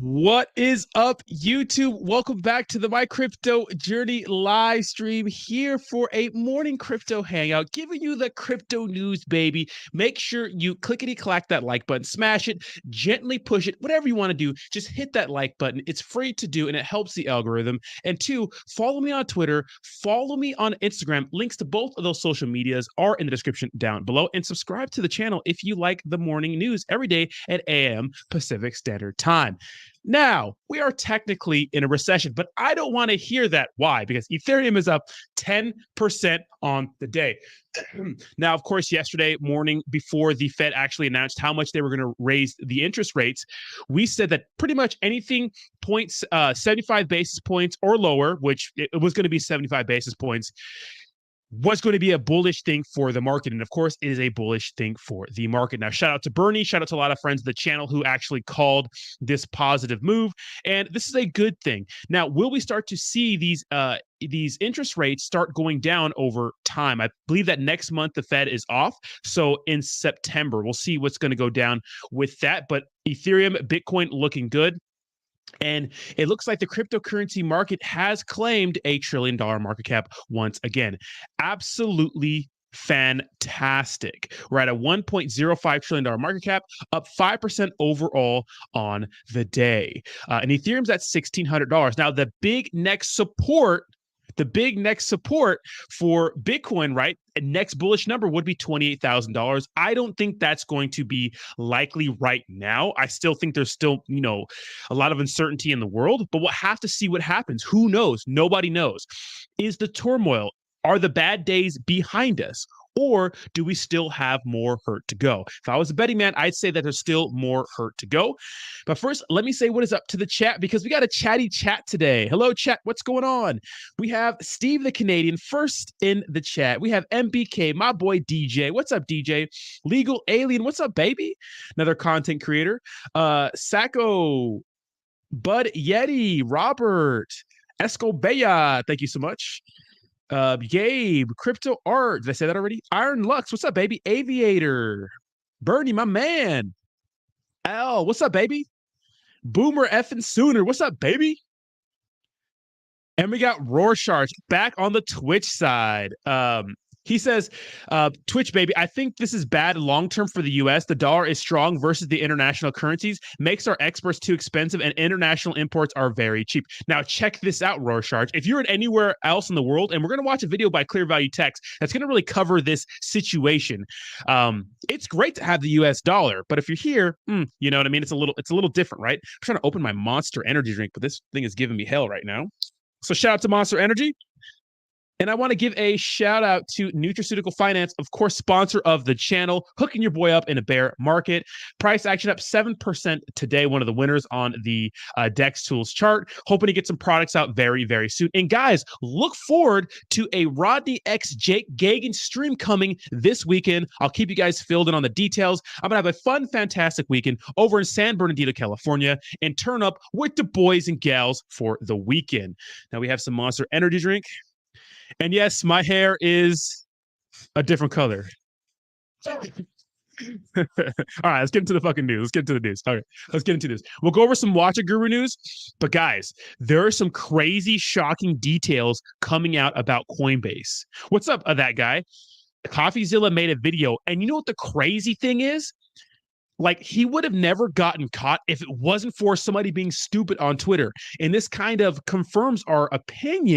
What is up, YouTube? Welcome back to the My Crypto Journey live stream here for a morning crypto hangout, giving you the crypto news, baby. Make sure you clickety-clack that like button, smash it, gently push it, whatever you want to do. Just hit that like button. It's free to do, and it helps the algorithm. And two, follow me on Twitter, follow me on Instagram. Links to both of those social medias are in the description down below. And subscribe to the channel if you like the morning news every day at 8 a.m. Pacific Standard Time. Now, we are technically in a recession, but I don't want to hear that. Why? Because Ethereum is up 10% on the day. Now, of course, yesterday morning, before the Fed actually announced how much they were going to raise the interest rates, we said that pretty much anything 75 basis points or lower, which it was going to be 75 basis points, was going to be a bullish thing for the market. And of course, it is a bullish thing for the market. Now, shout out to Bernie, shout out to a lot of friends of the channel who actually called this positive move. And this is a good thing. Now, will we start to see these interest rates start going down over time? I believe that next month the Fed is off. So in September, we'll see what's going to go down with that. But Ethereum, Bitcoin looking good. And it looks like the cryptocurrency market has claimed $1 trillion market cap once again. Absolutely fantastic. We're at a $1.05 trillion market cap, up 5% overall on the day. And Ethereum's at $1,600. Now, the big next support for Bitcoin, right? And next bullish number would be $28,000. I don't think that's going to be likely right now. I still think there's still, a lot of uncertainty in the world, but we'll have to see what happens. Who knows? Nobody knows. Is the turmoil, are the bad days behind us? Or do we still have more hurt to go? If I was a betting man, I'd say that there's still more hurt to go. But first, let me say what is up to the chat, because we got a chatty chat today. Hello, chat. What's going on? We have Steve the Canadian first in the chat. We have MBK, my boy DJ. What's up, DJ? Legal Alien. What's up, baby? Another content creator. Sacco, Bud Yeti, Robert, Escobeya. Thank you so much. Gabe, Crypto Art. Did I say that already? Iron Lux, what's up, baby? Aviator, Bernie, my man. Al, what's up, baby? Boomer effing Sooner, what's up, baby? And we got Rorschach back on the Twitch side. He says, Twitch, baby, I think this is bad long-term for the U.S. The dollar is strong versus the international currencies, makes our exports too expensive, and international imports are very cheap. Now, check this out, Rorschach. If you're in anywhere else in the world, and we're going to watch a video by Clear Value Text that's going to really cover this situation. It's great to have the U.S. dollar, but if you're here, you know what I mean? It's a little different, right? I'm trying to open my Monster Energy drink, but this thing is giving me hell right now. So shout out to Monster Energy. And I want to give a shout out to Nutraceutical Finance, of course, sponsor of the channel, hooking your boy up in a bear market. Price action up 7% today, one of the winners on the DEX Tools chart. Hoping to get some products out very, very soon. And guys, look forward to a Rodney X Jake Gagan stream coming this weekend. I'll keep you guys filled in on the details. I'm going to have a fun, fantastic weekend over in San Bernardino, California, and turn up with the boys and gals for the weekend. Now we have some Monster Energy drink. And yes, my hair is a different color. All right, let's get into the fucking news. Let's get into the news. All right, let's get into this. We'll go over some Watcha Guru news. But guys, there are some crazy, shocking details coming out about Coinbase. What's up, that guy? CoffeeZilla made a video. And you know what the crazy thing is? Like, he would have never gotten caught if it wasn't for somebody being stupid on Twitter. And this kind of confirms our theory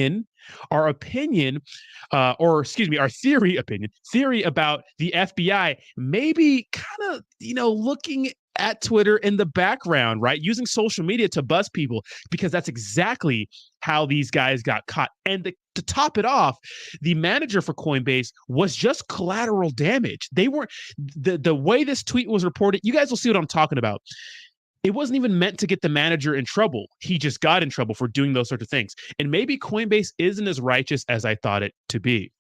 about the FBI maybe kind of, looking at Twitter in the background, right? Using social media to buzz people, because that's exactly how these guys got caught. And to top it off, the manager for Coinbase was just collateral damage. They weren't, the way this tweet was reported, you guys will see what I'm talking about. It wasn't even meant to get the manager in trouble. He just got in trouble for doing those sorts of things. And maybe Coinbase isn't as righteous as I thought it to be.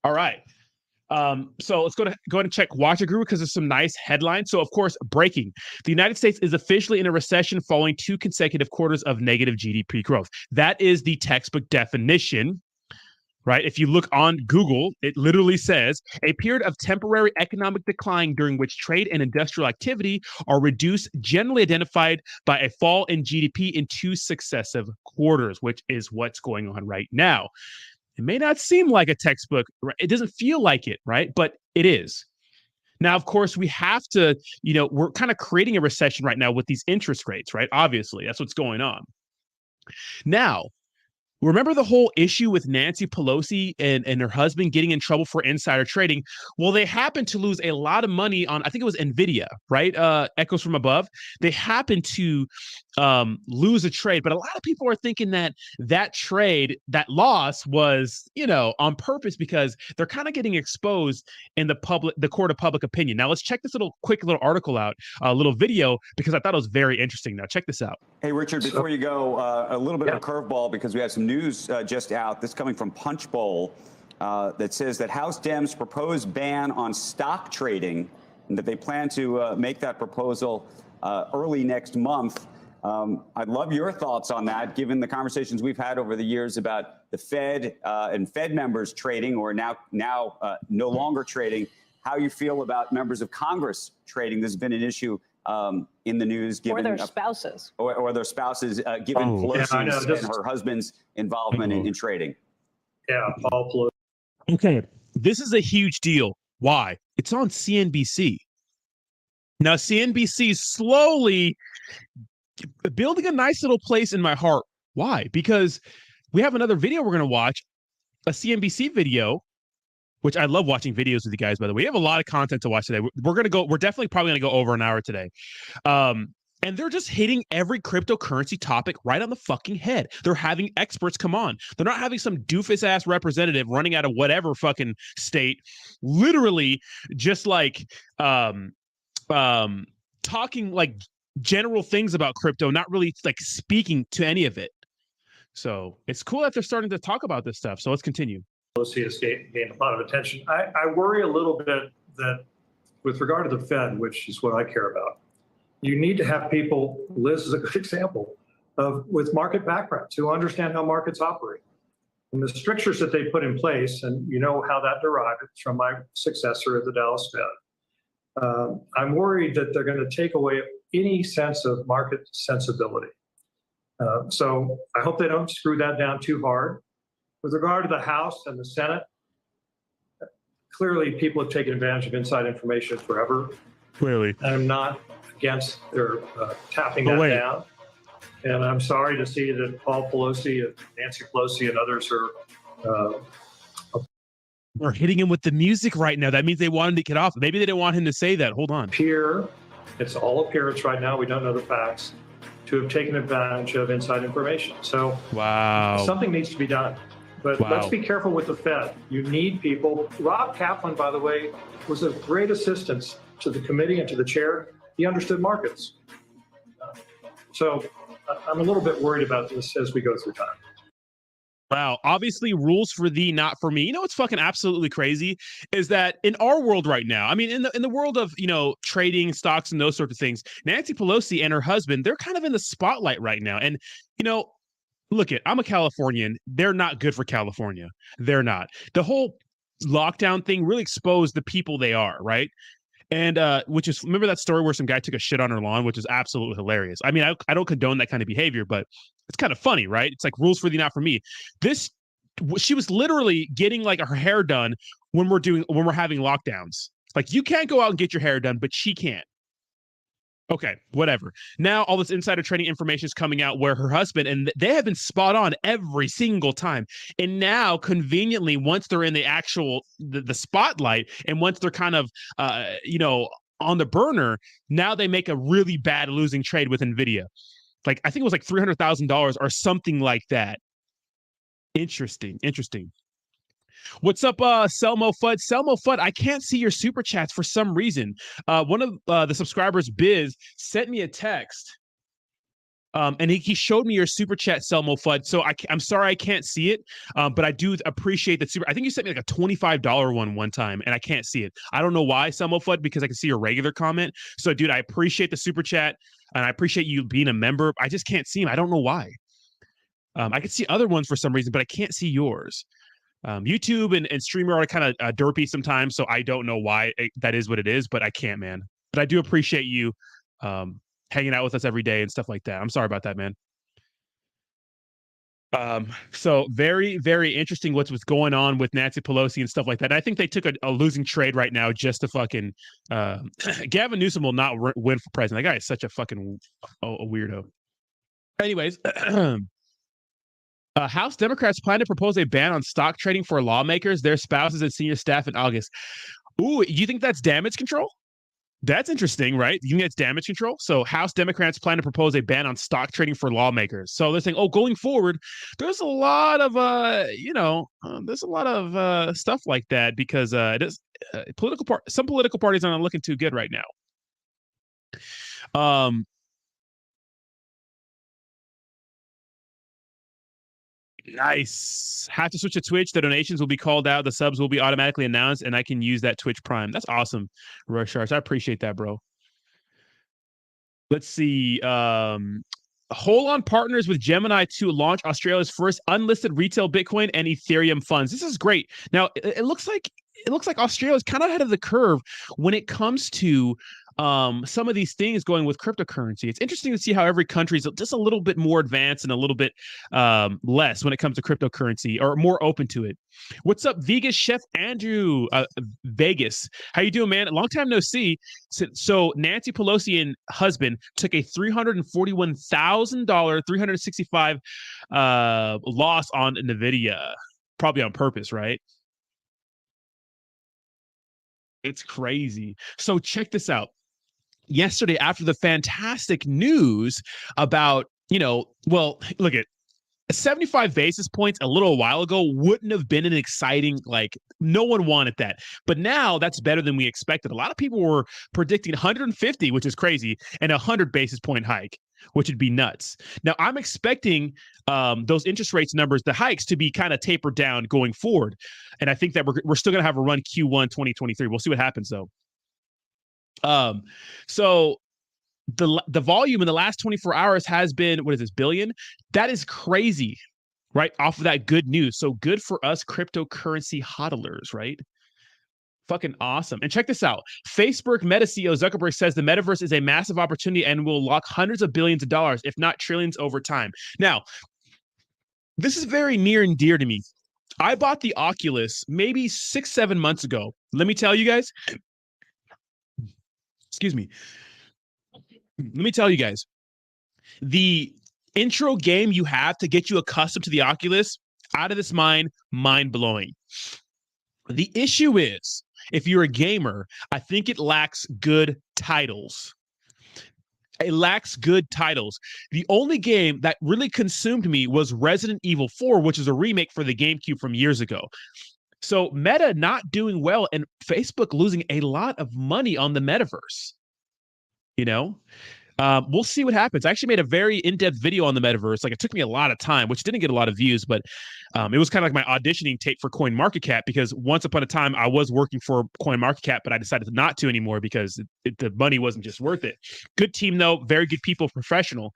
All right. So let's go ahead and check Watcha Guru, because there's some nice headlines. So, of course, breaking. The United States is officially in a recession following 2 consecutive quarters of negative GDP growth. That is the textbook definition right? If you look on Google, it literally says a period of temporary economic decline during which trade and industrial activity are reduced, generally identified by a fall in GDP in 2 successive quarters, which is what's going on right now. It may not seem like a textbook, right? It doesn't feel like it, right? But it is. Now, of course, we have to, we're kind of creating a recession right now with these interest rates, right? Obviously, that's what's going on. Now, remember the whole issue with Nancy Pelosi and her husband getting in trouble for insider trading? Well, they happened to lose a lot of money on, I think it was NVIDIA, right? Echoes from above. They happened to lose a trade, but a lot of people are thinking that trade, that loss was, on purpose because they're kind of getting exposed in the court of public opinion. Now, let's check this quick little article out, a little video, because I thought it was very interesting. Now, check this out. Hey, Richard, before you go, a little bit of a curveball because we have some news just out. This coming from Punchbowl that says that House Dems proposed ban on stock trading and that they plan to make that proposal early next month. I'd love your thoughts on that, given the conversations we've had over the years about the Fed and Fed members trading or now no longer trading. How you feel about members of Congress trading? This has been an issue in the news, given or their spouses, or their spouses, given Pelosi's and her husband's involvement in trading. Yeah, Paul Pelosi. Okay, this is a huge deal. Why? It's on CNBC. Now, CNBC is slowly building a nice little place in my heart. Why? Because we have another video we're going to watch, a CNBC video, which I love watching videos with you guys, by the way. We have a lot of content to watch today. We're definitely probably going to go over an hour today. And they're just hitting every cryptocurrency topic right on the fucking head. They're having experts come on. They're not having some doofus ass representative running out of whatever fucking state, literally just like talking like general things about crypto, not really like speaking to any of it. So it's cool that they're starting to talk about this stuff. So let's continue. Pelosi has gained a lot of attention. I worry a little bit that with regard to the Fed, which is what I care about, you need to have people, Liz is a good example, with market backgrounds who understand how markets operate. And the strictures that they put in place, and you know how that derived from my successor at the Dallas Fed, I'm worried that they're going to take away any sense of market sensibility. So I hope they don't screw that down too hard. With regard to the House and the Senate, clearly people have taken advantage of inside information forever. Clearly. And I'm not against their tapping that down. And I'm sorry to see that Paul Pelosi and Nancy Pelosi and others are hitting him with the music right now. That means they want him to get off. Maybe they didn't want him to say that. Hold on. It's all appearance right now. We don't know the facts, to have taken advantage of inside information. So something needs to be done. But let's be careful with the Fed. You need people. Rob Kaplan, by the way, was of great assistance to the committee and to the chair. He understood markets. So I'm a little bit worried about this as we go through time. Wow. Obviously, rules for thee, not for me. You know what's fucking absolutely crazy is that in our world right now, I mean, in the world of, trading stocks and those sorts of things, Nancy Pelosi and her husband, they're kind of in the spotlight right now. And, look I'm a Californian. They're not good for California. They're not. The whole lockdown thing really exposed the people they are, right? And remember that story where some guy took a shit on her lawn, which is absolutely hilarious. I mean, I don't condone that kind of behavior, but it's kind of funny, right? It's like rules for thee, not for me. She was literally getting like her hair done when we're having lockdowns. Like, you can't go out and get your hair done, but she can't. Okay, whatever. Now all this insider trading information is coming out where her husband, and they have been spot on every single time. And now conveniently, once they're in the actual the spotlight, and once they're kind of on the burner, now they make a really bad losing trade with NVIDIA. Like, I think it was like $300,000 or something like that. Interesting. What's up, Selmo Fudd? Selmo Fudd, I can't see your super chats for some reason. One of the subscribers, Biz, sent me a text, and he showed me your super chat, Selmo Fudd. So I'm sorry I can't see it, but I do appreciate that super. I think you sent me like a $25 one time, and I can't see it. I don't know why, Selmo Fudd, because I can see your regular comment. So, dude, I appreciate the super chat, and I appreciate you being a member. I just can't see him. I don't know why. I can see other ones for some reason, but I can't see yours. YouTube and Streamer are kind of derpy sometimes, so I don't know why that is what it is, but I can't, man. But I do appreciate you hanging out with us every day and stuff like that. I'm sorry about that, man. So very, very interesting what's going on with Nancy Pelosi and stuff like that. I think they took a losing trade right now just to fucking Gavin Newsom will not win for president. That guy is such a fucking a weirdo. Anyways, House Democrats plan to propose a ban on stock trading for lawmakers, their spouses, and senior staff in August. Ooh, you think that's damage control? That's interesting, right? You think that's damage control? So House Democrats plan to propose a ban on stock trading for lawmakers. So they're saying, oh, going forward, there's a lot of, there's a lot of stuff like that because it is some political parties aren't looking too good right now. Nice. Have to switch to Twitch. The donations will be called out. The subs will be automatically announced, and I can use that Twitch Prime. That's awesome, Rushards. I appreciate that, bro. Let's see. Hold on partners with Gemini to launch Australia's first unlisted retail Bitcoin and Ethereum funds. This is great. Now, it looks like Australia is kind of ahead of the curve when it comes to some of these things going with cryptocurrency. It's interesting to see how every country is just a little bit more advanced and a little bit less when it comes to cryptocurrency, or more open to it. What's up, Vegas chef Andrew Vegas? How you doing, man? Long time no see. So Nancy Pelosi and husband took a $341,000, 365 loss on Nvidia, probably on purpose, right? It's crazy. So check this out. Yesterday, after the fantastic news about, well, look at 75 basis points a little while ago wouldn't have been an exciting, like, no one wanted that. But now that's better than we expected. A lot of people were predicting 150, which is crazy, and a 100 basis point hike, which would be nuts. Now, I'm expecting those interest rates numbers, the hikes, to be kind of tapered down going forward. And I think that we're still going to have a run Q1 2023. We'll see what happens, though. So the volume in the last 24 hours has been, what is this, billion? That is crazy, right? Off of that good news. So good for us cryptocurrency hodlers, right? Fucking awesome. And check this out. Facebook Meta CEO Zuckerberg says the metaverse is a massive opportunity and will unlock hundreds of billions of dollars, if not trillions, over time. Now, this is very near and dear to me. I bought the Oculus maybe 6-7 months ago. Let me tell you guys. Excuse me. Let me tell you guys. The intro game you have to get you accustomed to the Oculus, out of this mind blowing. The issue is, if you're a gamer, I think it lacks good titles. It lacks good titles. The only game that really consumed me was Resident Evil 4, which is a remake for the GameCube from years ago. So Meta not doing well and Facebook losing a lot of money on the metaverse. We'll see what happens. I actually made a very in-depth video on the metaverse. Like, it took me a lot of time, which didn't get a lot of views, but it was kind of like my auditioning tape for CoinMarketCap, because once upon a time I was working for CoinMarketCap, but I decided not to anymore because the money wasn't just worth it. Good team, though, very good people, professional,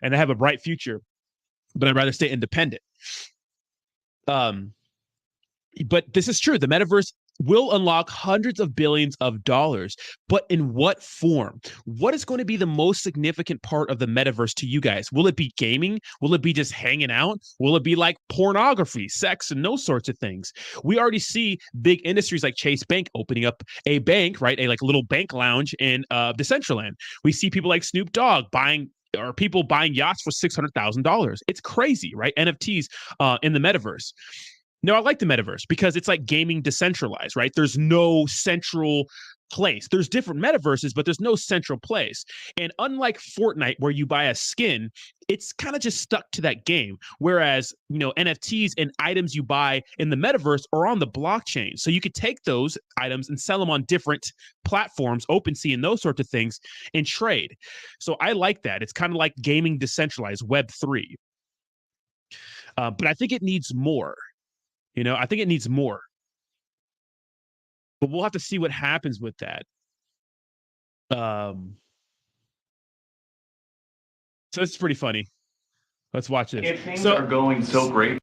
and they have a bright future, but I'd rather stay independent. But this is true. The metaverse will unlock hundreds of billions of dollars, but in what form? What is going to be the most significant part of the metaverse to you guys? Will it be gaming? Will it be just hanging out? Will it be like pornography, sex, and those sorts of things? We already see big industries like Chase Bank opening up a bank, right? A like little bank lounge in Decentraland. We see people like Snoop Dogg buying yachts for $600,000. It's crazy, right? NFTs in the metaverse. No, I like the metaverse because it's like gaming decentralized, right? There's no central place. There's different metaverses, but there's no central place. And unlike Fortnite, where you buy a skin, it's kind of just stuck to that game. Whereas, NFTs and items you buy in the metaverse are on the blockchain. So you could take those items and sell them on different platforms, OpenSea and those sorts of things, and trade. So I like that. It's kind of like gaming decentralized, Web3. But I think it needs more. I think it needs more. But we'll have to see what happens with that. So it's pretty funny. Let's watch this. If things are going so great.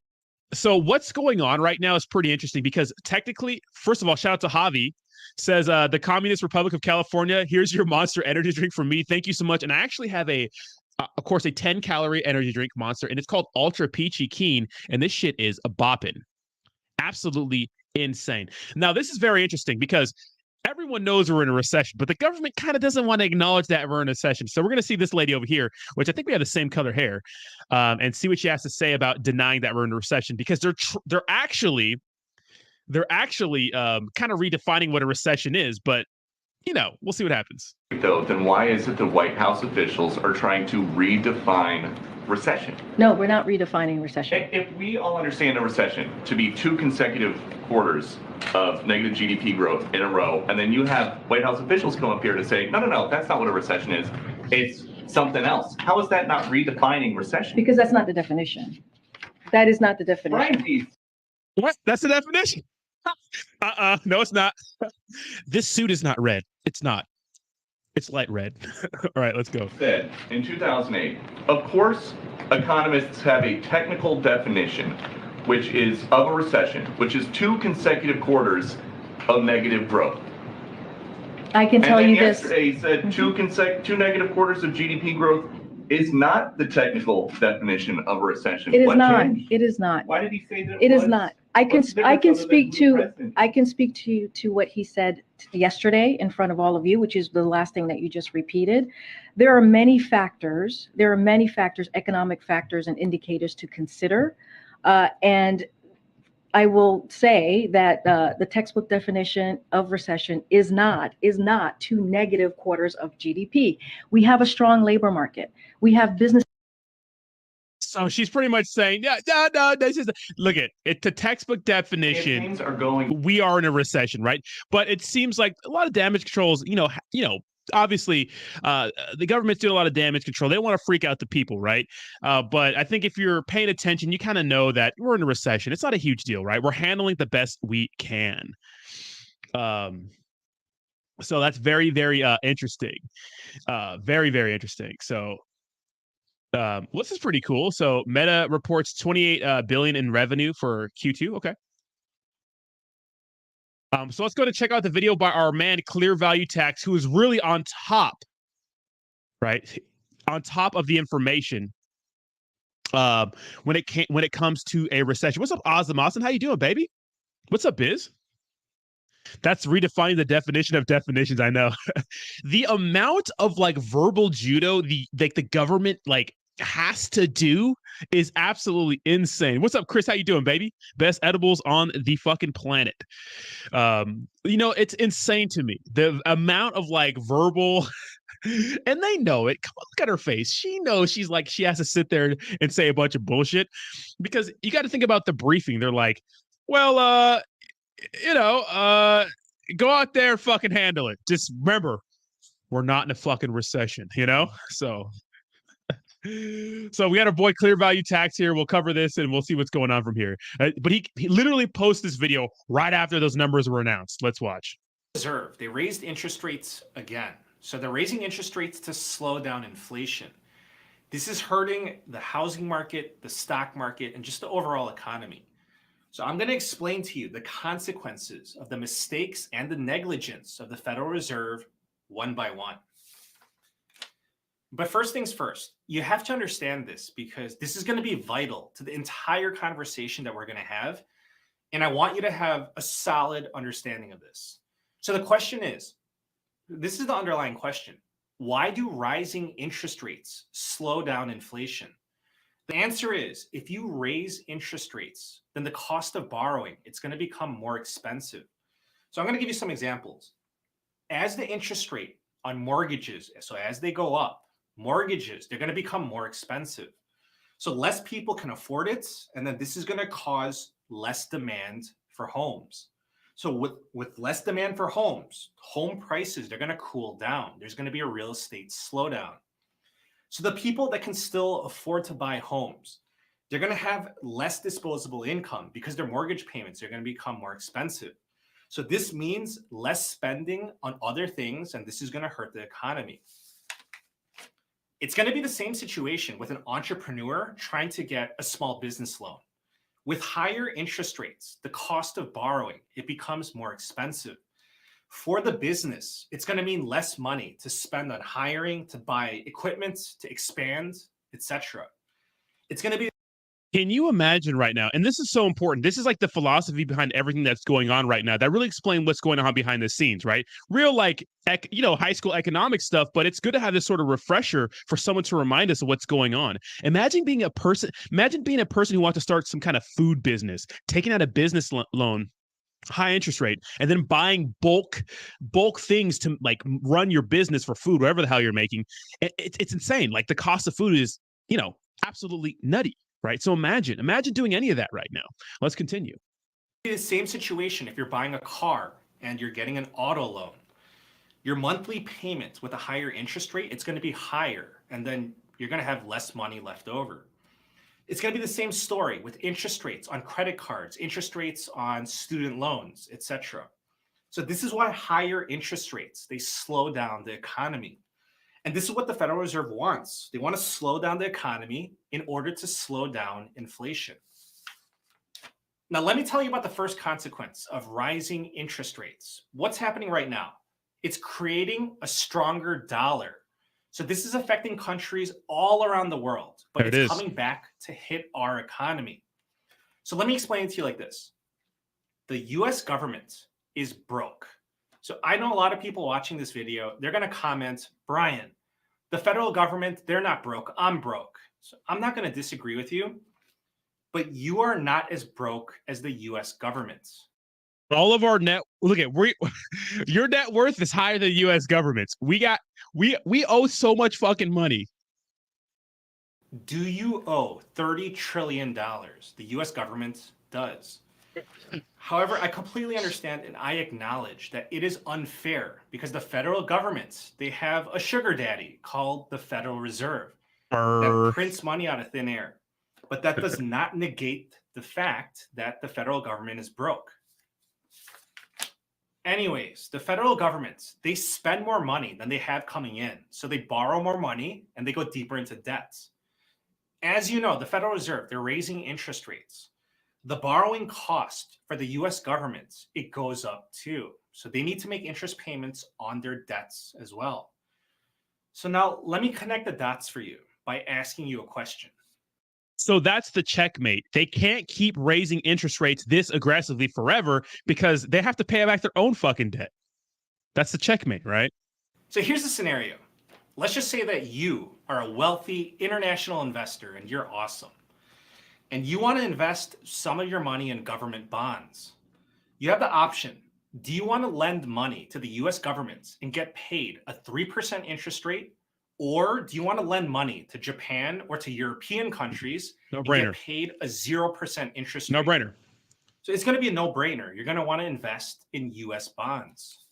So what's going on right now is pretty interesting because technically, first of all, shout out to Javi. Says the Communist Republic of California, here's your Monster energy drink from me. Thank you so much. And I actually have of course, a 10-calorie energy drink Monster, and it's called Ultra Peachy Keen. And this shit is a boppin'. Absolutely insane. Now, this is very interesting because everyone knows we're in a recession, but the government kind of doesn't want to acknowledge that we're in a recession. So we're going to see this lady over here, which I think we have the same color hair, and see what she has to say about denying that we're in a recession, because they're actually kind of redefining what a recession is. But we'll see what happens. Though, then why is it the White House officials are trying to redefine recession? No, we're not redefining recession. If we all understand a recession to be 2 consecutive quarters of negative GDP growth in a row, and then you have White House officials come up here to say, no, that's not what a recession is. It's something else. How is that not redefining recession? Because that's not the definition. That is not the definition. Right. What? That's the definition? No, it's not. This suit is not red. It's not. It's light red. All right, let's go. Said in 2008, of course, economists have a technical definition, which is of a recession, which is 2 consecutive quarters of negative growth. I can tell you this. Yesterday, he said 2 negative quarters of GDP growth is not the technical definition of a recession. It is not. It is not. Why did he say that? It is not. I can speak to what he said yesterday in front of all of you, which is the last thing that you just repeated. There are many factors, economic factors and indicators to consider. And I will say that the textbook definition of recession is not 2 negative quarters of GDP. We have a strong labor market. We have business. So she's pretty much saying, no, this is look at it. The textbook definition. Things are going. We are in a recession, right? But it seems like a lot of damage controls. Obviously, the government's doing a lot of damage control. They don't want to freak out the people, right? But I think if you're paying attention, you kind of know that we're in a recession. It's not a huge deal, right? We're handling the best we can. So that's very, very interesting. Very, very interesting. So. This is pretty cool. So Meta reports 28 billion in revenue for Q2. Okay. So let's go to check out the video by our man Clear Value Tax, who is really on top, right? On top of the information. When it comes to a recession. What's up, Ozzy Austin? How you doing, baby? What's up, Biz? That's redefining the definition of definitions. I know. The amount of verbal judo the government has to do is absolutely insane. What's up, Chris? How you doing, baby? Best edibles on the fucking planet. It's insane to me, the amount of verbal and they know it. Come on, look at her face. She knows she has to sit there and say a bunch of bullshit, because you got to think about the briefing. They're like, well, go out there and fucking handle it. Just remember, we're not in a fucking recession, So we got our boy Clear Value Tax here. We'll cover this and we'll see what's going on from here. But he literally posted this video right after those numbers were announced. Let's watch. Reserve, they raised interest rates again. So they're raising interest rates to slow down inflation. This is hurting the housing market, the stock market, and just the overall economy. So I'm going to explain to you the consequences of the mistakes and the negligence of the Federal Reserve one by one. But first things first, you have to understand this, because this is going to be vital to the entire conversation that we're going to have. And I want you to have a solid understanding of this. So the question is, this is the underlying question. Why do rising interest rates slow down inflation? The answer is, if you raise interest rates, then the cost of borrowing, it's going to become more expensive. So I'm going to give you some examples. As the interest rate on mortgages, so as they go up, mortgages, they're going to become more expensive. So less people can afford it, and then this is going to cause less demand for homes. So with less demand for homes, home prices, they're going to cool down. There's going to be a real estate slowdown. So the people that can still afford to buy homes, they're going to have less disposable income because their mortgage payments are going to become more expensive. So this means less spending on other things, and this is going to hurt the economy. It's going to be the same situation with an entrepreneur trying to get a small business loan. With higher interest rates, the cost of borrowing, it becomes more expensive. For the business, it's going to mean less money to spend on hiring, to buy equipment, to expand, etc. It's going to be. Can you imagine right now? And this is so important. This is like the philosophy behind everything that's going on right now. That really explains what's going on behind the scenes, right? Real like, high school economic stuff, but it's good to have this sort of refresher for someone to remind us of what's going on. Imagine being a person who wants to start some kind of food business, taking out a business loan, high interest rate, and then buying bulk things to like run your business for food, whatever the hell you're making. It's insane. Like the cost of food is, absolutely nutty. Right. So imagine doing any of that right now. Let's continue. The same situation if you're buying a car and you're getting an auto loan. Your monthly payment with a higher interest rate, it's going to be higher, and then you're going to have less money left over. It's going to be the same story with interest rates on credit cards, interest rates on student loans, etc. So this is why higher interest rates, they slow down the economy. And this is what the Federal Reserve wants. They want to slow down the economy in order to slow down inflation. Now, let me tell you about the first consequence of rising interest rates. What's happening right now? It's creating a stronger dollar. So this is affecting countries all around the world, but it's coming back to hit our economy. So let me explain it to you like this. The US government is broke. So I know a lot of people watching this video, they're going to comment, Brian, the federal government, they're not broke. I'm broke. So I'm not going to disagree with you, but you are not as broke as the US government. All of our your net worth is higher than US government's. We owe so much fucking money. Do you owe $30 trillion? The US government does. However, I completely understand and I acknowledge that it is unfair because the federal government, they have a sugar daddy called the Federal Reserve that prints money out of thin air. But that does not negate the fact that the federal government is broke. Anyways, the federal government, they spend more money than they have coming in. So they borrow more money and they go deeper into debts. As you know, the Federal Reserve, they're raising interest rates. The borrowing cost for the US government, it goes up too. So they need to make interest payments on their debts as well. So now let me connect the dots for you by asking you a question. So that's the checkmate. They can't keep raising interest rates this aggressively forever because they have to pay back their own fucking debt. That's the checkmate, right? So here's the scenario. Let's just say that you are a wealthy international investor and you're awesome. And you want to invest some of your money in government bonds. You have the option. Do you want to lend money to the US government and get paid a 3% interest rate? Or do you want to lend money to Japan or to European countries and get paid a 0% interest rate? No brainer. So it's going to be a no-brainer. You're going to want to invest in US bonds.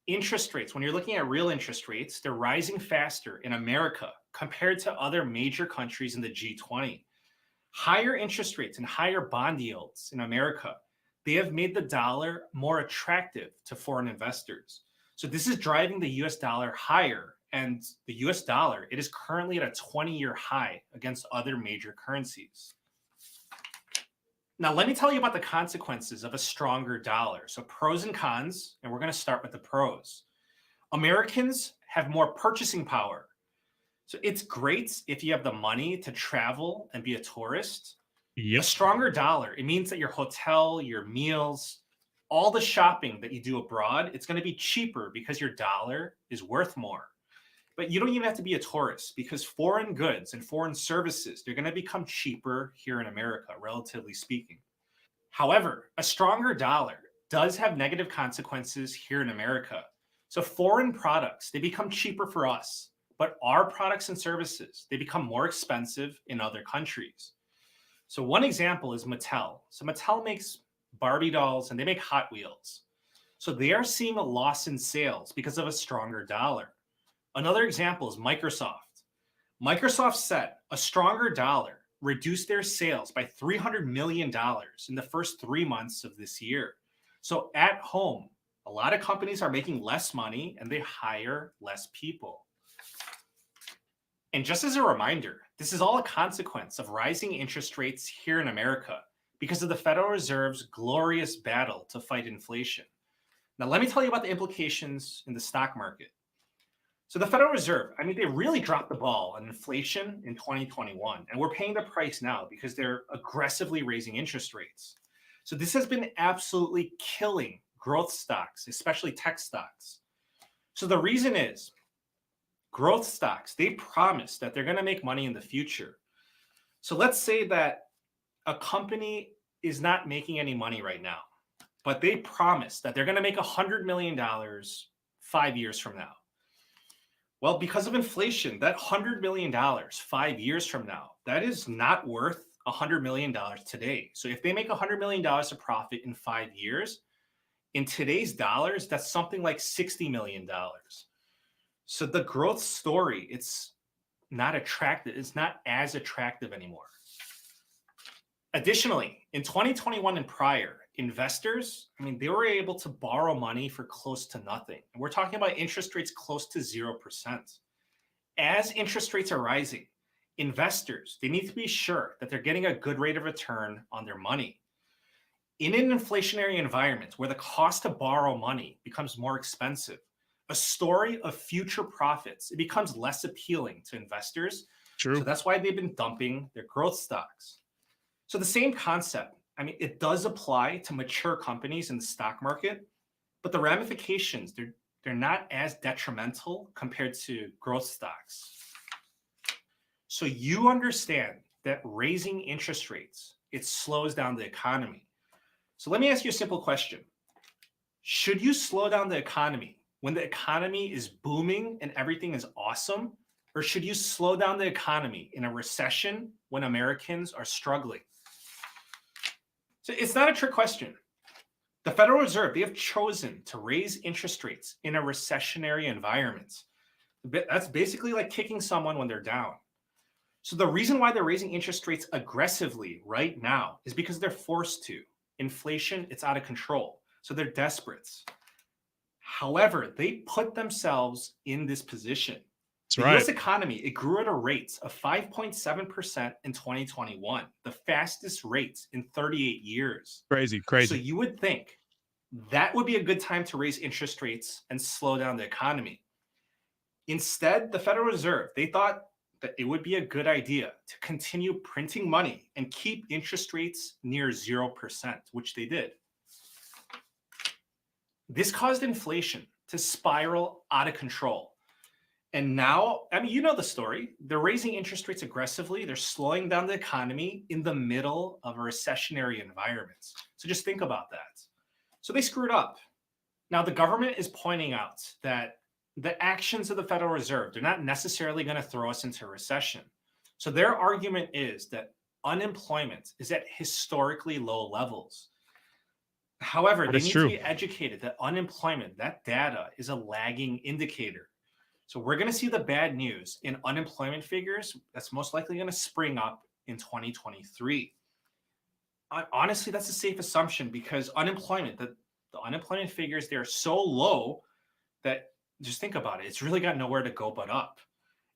Interest rates, when you're looking at real interest rates, they're rising faster in America compared to other major countries in the G20. Higher interest rates and higher bond yields in America, they have made the dollar more attractive to foreign investors. So this is driving the US dollar higher, and the US dollar, it is currently at a 20-year high against other major currencies. Now, let me tell you about the consequences of a stronger dollar. So pros and cons, and we're going to start with the pros. Americans have more purchasing power. So it's great if you have the money to travel and be a tourist. Yep. A stronger dollar, it means that your hotel, your meals, all the shopping that you do abroad, it's going to be cheaper because your dollar is worth more. But you don't even have to be a tourist because foreign goods and foreign services, they're going to become cheaper here in America, relatively speaking. However, a stronger dollar does have negative consequences here in America. So foreign products, they become cheaper for us, but our products and services, they become more expensive in other countries. So one example is Mattel. So Mattel makes Barbie dolls and they make Hot Wheels. So they are seeing a loss in sales because of a stronger dollar. Another example is Microsoft. Microsoft said a stronger dollar reduced their sales by $300 million in the first 3 months of this year. So at home, a lot of companies are making less money and they hire less people. And just as a reminder, this is all a consequence of rising interest rates here in America because of the Federal Reserve's glorious battle to fight inflation. Now, let me tell you about the implications in the stock market. So the Federal Reserve, I mean, they really dropped the ball on inflation in 2021, and we're paying the price now because they're aggressively raising interest rates. So this has been absolutely killing growth stocks, especially tech stocks. So the reason is growth stocks, they promise that they're going to make money in the future. So let's say that a company is not making any money right now, but they promise that they're going to make $100 million 5 years from now. Well, because of inflation, that $100 million 5 years from now, that is not worth $100 million today. So if they make $100 million of profit in 5 years, in today's dollars, that's something like $60 million. So the growth story, it's not attractive. It's not as attractive anymore. Additionally, in 2021 and prior, investors, I mean, they were able to borrow money for close to nothing. And we're talking about interest rates close to 0%. As interest rates are rising, investors, they need to be sure that they're getting a good rate of return on their money. In an inflationary environment where the cost to borrow money becomes more expensive, a story of future profits, it becomes less appealing to investors. True. So that's why they've been dumping their growth stocks. So the same concept, I mean, it does apply to mature companies in the stock market, but the ramifications, they're not as detrimental compared to growth stocks. So you understand that raising interest rates, it slows down the economy. So let me ask you a simple question. Should you slow down the economy when the economy is booming and everything is awesome? Or should you slow down the economy in a recession when Americans are struggling? So it's not a trick question. The Federal Reserve, they have chosen to raise interest rates in a recessionary environment. That's basically like kicking someone when they're down. So the reason why they're raising interest rates aggressively right now is because they're forced to. Inflation, it's out of control. So they're desperate. However, they put themselves in this position. The US economy, it grew at a rate of 5.7% in 2021, the fastest rate in 38 years. Crazy. So you would think that would be a good time to raise interest rates and slow down the economy. Instead, the Federal Reserve, they thought that it would be a good idea to continue printing money and keep interest rates near 0%, which they did. This caused inflation to spiral out of control. And now, I mean, you know the story. They're raising interest rates aggressively. They're slowing down the economy in the middle of a recessionary environment. So just think about that. So they screwed up. Now, the government is pointing out that the actions of the Federal Reserve, they're not necessarily going to throw us into a recession. So their argument is that unemployment is at historically low levels. However, they need to be educated that unemployment, that data is a lagging indicator. So we're going to see the bad news in unemployment figures that's most likely going to spring up in 2023. Honestly, that's a safe assumption because unemployment, the unemployment figures, they're so low that just think about it. It's really got nowhere to go but up.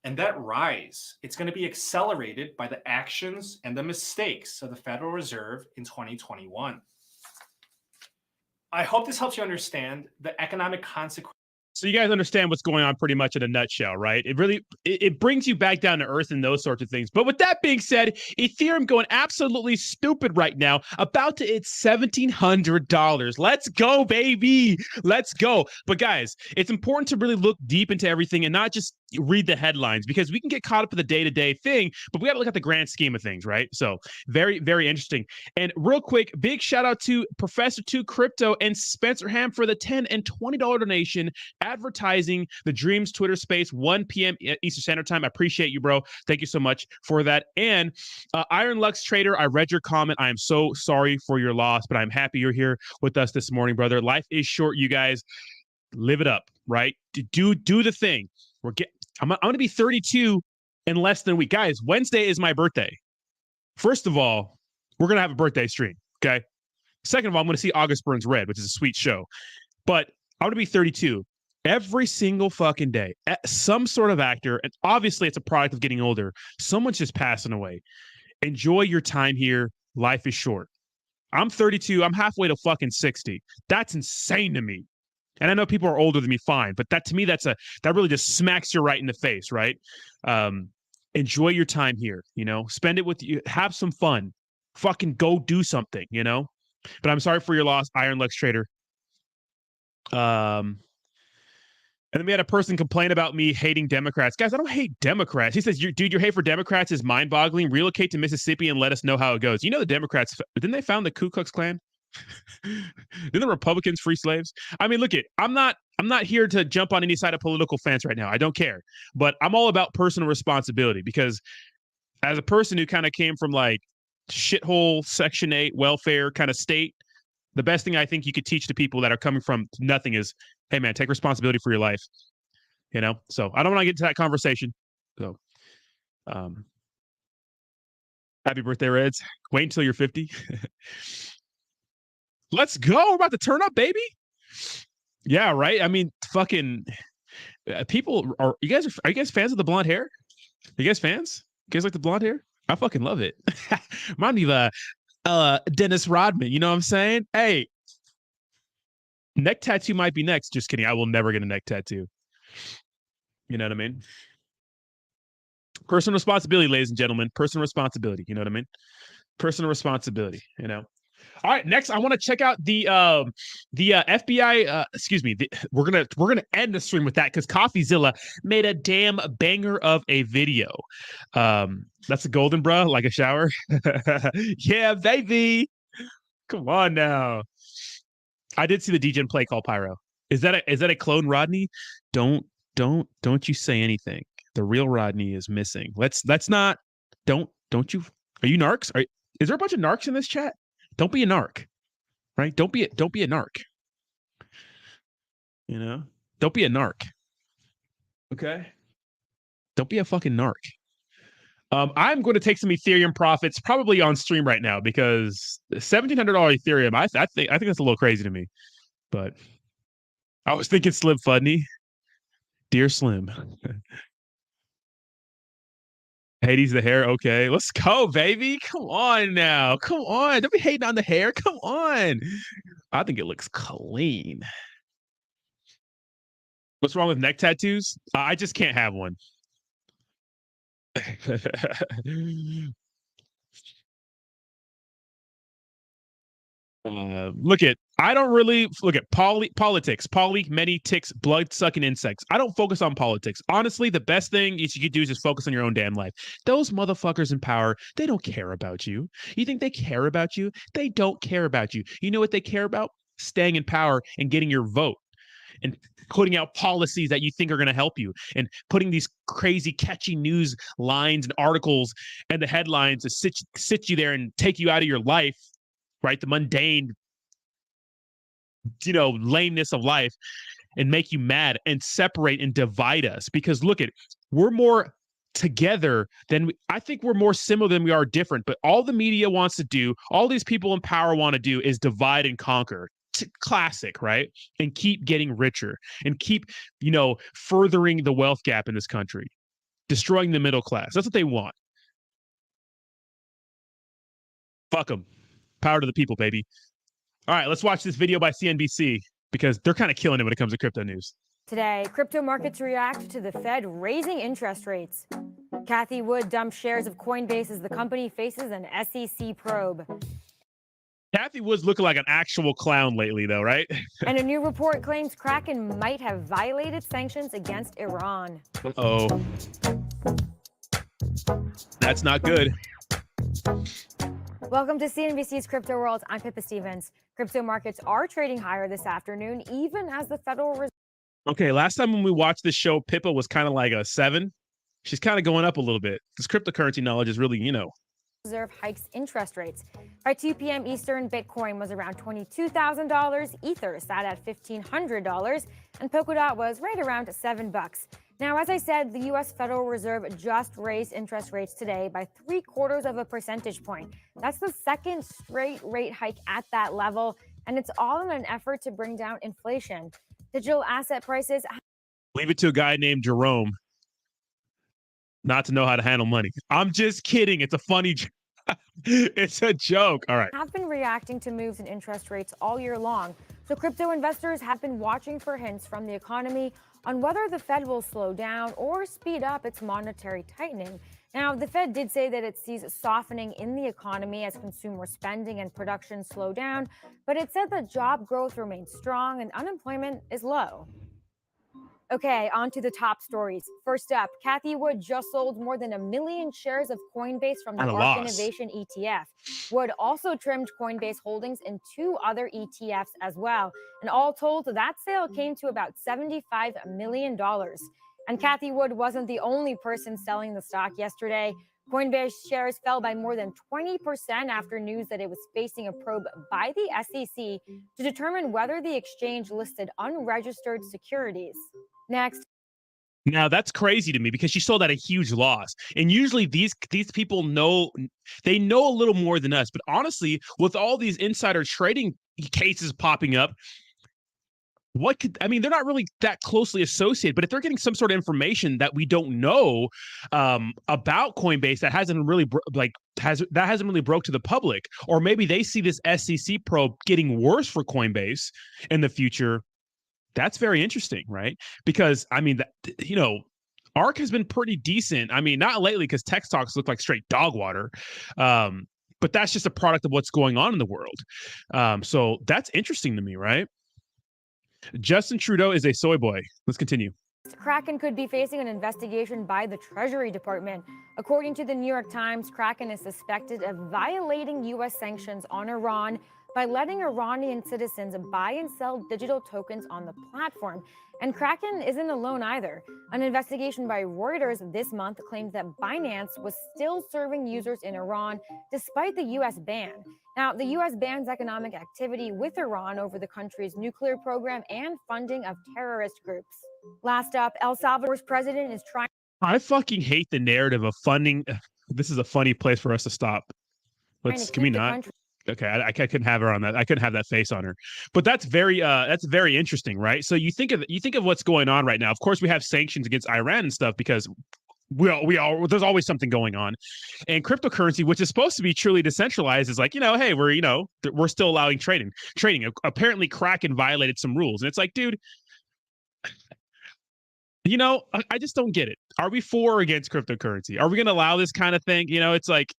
And that rise, it's going to be accelerated by the actions and the mistakes of the Federal Reserve in 2021. I hope this helps you understand the economic consequences. So you guys understand what's going on pretty much in a nutshell, right? It really, it brings you back down to earth and those sorts of things. But with that being said, Ethereum going absolutely stupid right now, about to hit $1,700. Let's go, baby. Let's go. But guys, it's important to really look deep into everything and not just read the headlines because we can get caught up in the day-to-day thing, but we got to look at the grand scheme of things, right? So very, very interesting. And real quick, big shout out to Professor 2 Crypto and Spencer Ham for the $10 and $20 donation advertising the Dreams Twitter space, 1 p.m. Eastern Standard Time. I appreciate you, bro. Thank you so much for that. And Iron Lux Trader, I read your comment. I am so sorry for your loss, but I'm happy you're here with us this morning, brother. Life is short, you guys. Live it up, right? Do the thing. I'm going to be 32 in less than a week. Guys, Wednesday is my birthday. First of all, we're going to have a birthday stream, okay? Second of all, I'm going to see August Burns Red, which is a sweet show. But I'm going to be 32. Every single fucking day, some sort of actor, and obviously it's a product of getting older. Someone's just passing away. Enjoy your time here. Life is short. I'm 32. I'm halfway to fucking 60. That's insane to me. And I know people are older than me, fine, but that to me, that really just smacks you right in the face, right? Enjoy your time here, you know, spend it with you, have some fun, fucking go do something, you know. But I'm sorry for your loss, Iron Lux Trader. And then we had a person complain about me hating Democrats. Guys, I don't hate Democrats. He says, dude, your hate for Democrats is mind-boggling. Relocate to Mississippi and let us know how it goes. You know the Democrats, didn't they found the Ku Klux Klan? Didn't the Republicans free slaves? I mean, look, I'm not here to jump on any side of political fence right now. I don't care. But I'm all about personal responsibility because as a person who kind of came from like shithole Section 8 welfare kind of state, the best thing I think you could teach to people that are coming from nothing is, hey, man, take responsibility for your life. You know? So I don't want to get into that conversation. So happy birthday, Reds. Wait until you're 50. Let's go. We're about to turn up, baby. Yeah, right? I mean, fucking people are you guys fans of the blonde hair? Are you guys fans? You guys like the blonde hair? I fucking love it. Remind me of Dennis Rodman, you know what I'm saying? Hey, neck tattoo might be next. Just kidding. I will never get a neck tattoo. You know what I mean? Personal responsibility, ladies and gentlemen. Personal responsibility. You know what I mean? Personal responsibility, you know? All right, next I want to check out the FBI. Excuse me. We're gonna end the stream with that because CoffeeZilla made a damn banger of a video. That's a golden bra, like a shower. Yeah, baby. Come on now. I did see the DJ play called Pyro. Is that a clone Rodney? Don't you say anything. The real Rodney is missing. Let's not. Don't you? Are you narcs? Is there a bunch of narcs in this chat? Don't be a narc, right? Don't be a narc. You know, don't be a narc. Okay, don't be a fucking narc. I'm going to take some Ethereum profits probably on stream right now because $1,700 Ethereum. I think that's a little crazy to me, but I was thinking Slim Fudney, dear Slim. Hades the hair, okay. Let's go, baby. Come on now. Come on. Don't be hating on the hair. Come on. I think it looks clean. What's wrong with neck tattoos? I just can't have one. I don't really look at politics, many ticks, blood-sucking insects. I don't focus on politics. Honestly, the best thing you could do is just focus on your own damn life. Those motherfuckers in power, they don't care about you. You think they care about you? They don't care about you. You know what they care about? Staying in power and getting your vote and putting out policies that you think are going to help you and putting these crazy catchy news lines and articles and the headlines to sit you there and take you out of your life, right? The mundane, lameness of life and make you mad and separate and divide us. Because look we're more together than I think we're more similar than we are different. But all the media wants to do, all these people in power want to do is divide and conquer. Classic, right? And keep getting richer and keep, furthering the wealth gap in this country, destroying the middle class. That's what they want. Fuck them. Power to the people, baby. All right, let's watch this video by CNBC because they're kind of killing it when it comes to crypto news. Today, crypto markets react to the Fed raising interest rates. Cathie Wood dumped shares of CoinBase as the company faces an SEC probe. Cathie Wood's looking like an actual clown lately, though, right? And a new report claims Kraken might have violated sanctions against Iran. Uh-oh. That's not good. Welcome to CNBC's Crypto World. I'm Pippa Stevens. Crypto markets are trading higher this afternoon, even as the Federal Reserve. Okay, last time when we watched this show, Pippa was kind of like a 7. She's kind of going up a little bit. This cryptocurrency knowledge is really, Reserve hikes interest rates. By 2 p.m. Eastern, Bitcoin was around $22,000, Ether sat at $1,500, and Polkadot was right around $7. Now, as I said, the U.S. Federal Reserve just raised interest rates today by 0.75 percentage point. That's the second straight rate hike at that level, and it's all in an effort to bring down inflation. Digital asset prices. Leave it to a guy named Jerome not to know how to handle money. I'm just kidding. It's a funny it's a joke. All right. Have been reacting to moves in interest rates all year long. So crypto investors have been watching for hints from the economy on whether the Fed will slow down or speed up its monetary tightening. Now, the Fed did say that it sees softening in the economy as consumer spending and production slow down, but it said that job growth remains strong and unemployment is low. Okay, on to the top stories. First up, Cathie Wood just sold more than 1 million shares of CoinBase from the At a ARK loss. Innovation ETF. Wood also trimmed CoinBase holdings in 2 other ETFs as well. And all told, that sale came to about $75 million. And Cathie Wood wasn't the only person selling the stock yesterday. Coinbase shares fell by more than 20% after news that it was facing a probe by the SEC to determine whether the exchange listed unregistered securities. Next. Now that's crazy to me because she sold at a huge loss. And usually these people know a little more than us. But honestly, with all these insider trading cases popping up, they're not really that closely associated, but if they're getting some sort of information that we don't know about Coinbase that hasn't really broke to the public, or maybe they see this SEC probe getting worse for Coinbase in the future, that's very interesting, right? Because ARK has been pretty decent. I mean, not lately because tech stocks look like straight dog water. But that's just a product of what's going on in the world. So that's interesting to me, right? Justin Trudeau is a soy boy. Let's continue. Kraken could be facing an investigation by the Treasury Department. According to the New York Times, Kraken is suspected of violating U.S. sanctions on Iran by letting Iranian citizens buy and sell digital tokens on the platform. And Kraken isn't alone either. An investigation by Reuters this month claimed that Binance was still serving users in Iran despite the U.S. ban. Now, the U.S. bans economic activity with Iran over the country's nuclear program and funding of terrorist groups. Last up, El Salvador's president is trying. I fucking hate the narrative of funding. This is a funny place for us to stop. Can we not? Okay, I couldn't have her on that. I couldn't have that face on her. But that's very interesting, right? So you think of what's going on right now. Of course, we have sanctions against Iran and stuff because there's always something going on. And cryptocurrency, which is supposed to be truly decentralized, is like, hey, we're still allowing trading. Apparently Kraken violated some rules. And it's like, dude, I just don't get it. Are we for or against cryptocurrency? Are we going to allow this kind of thing? It's like,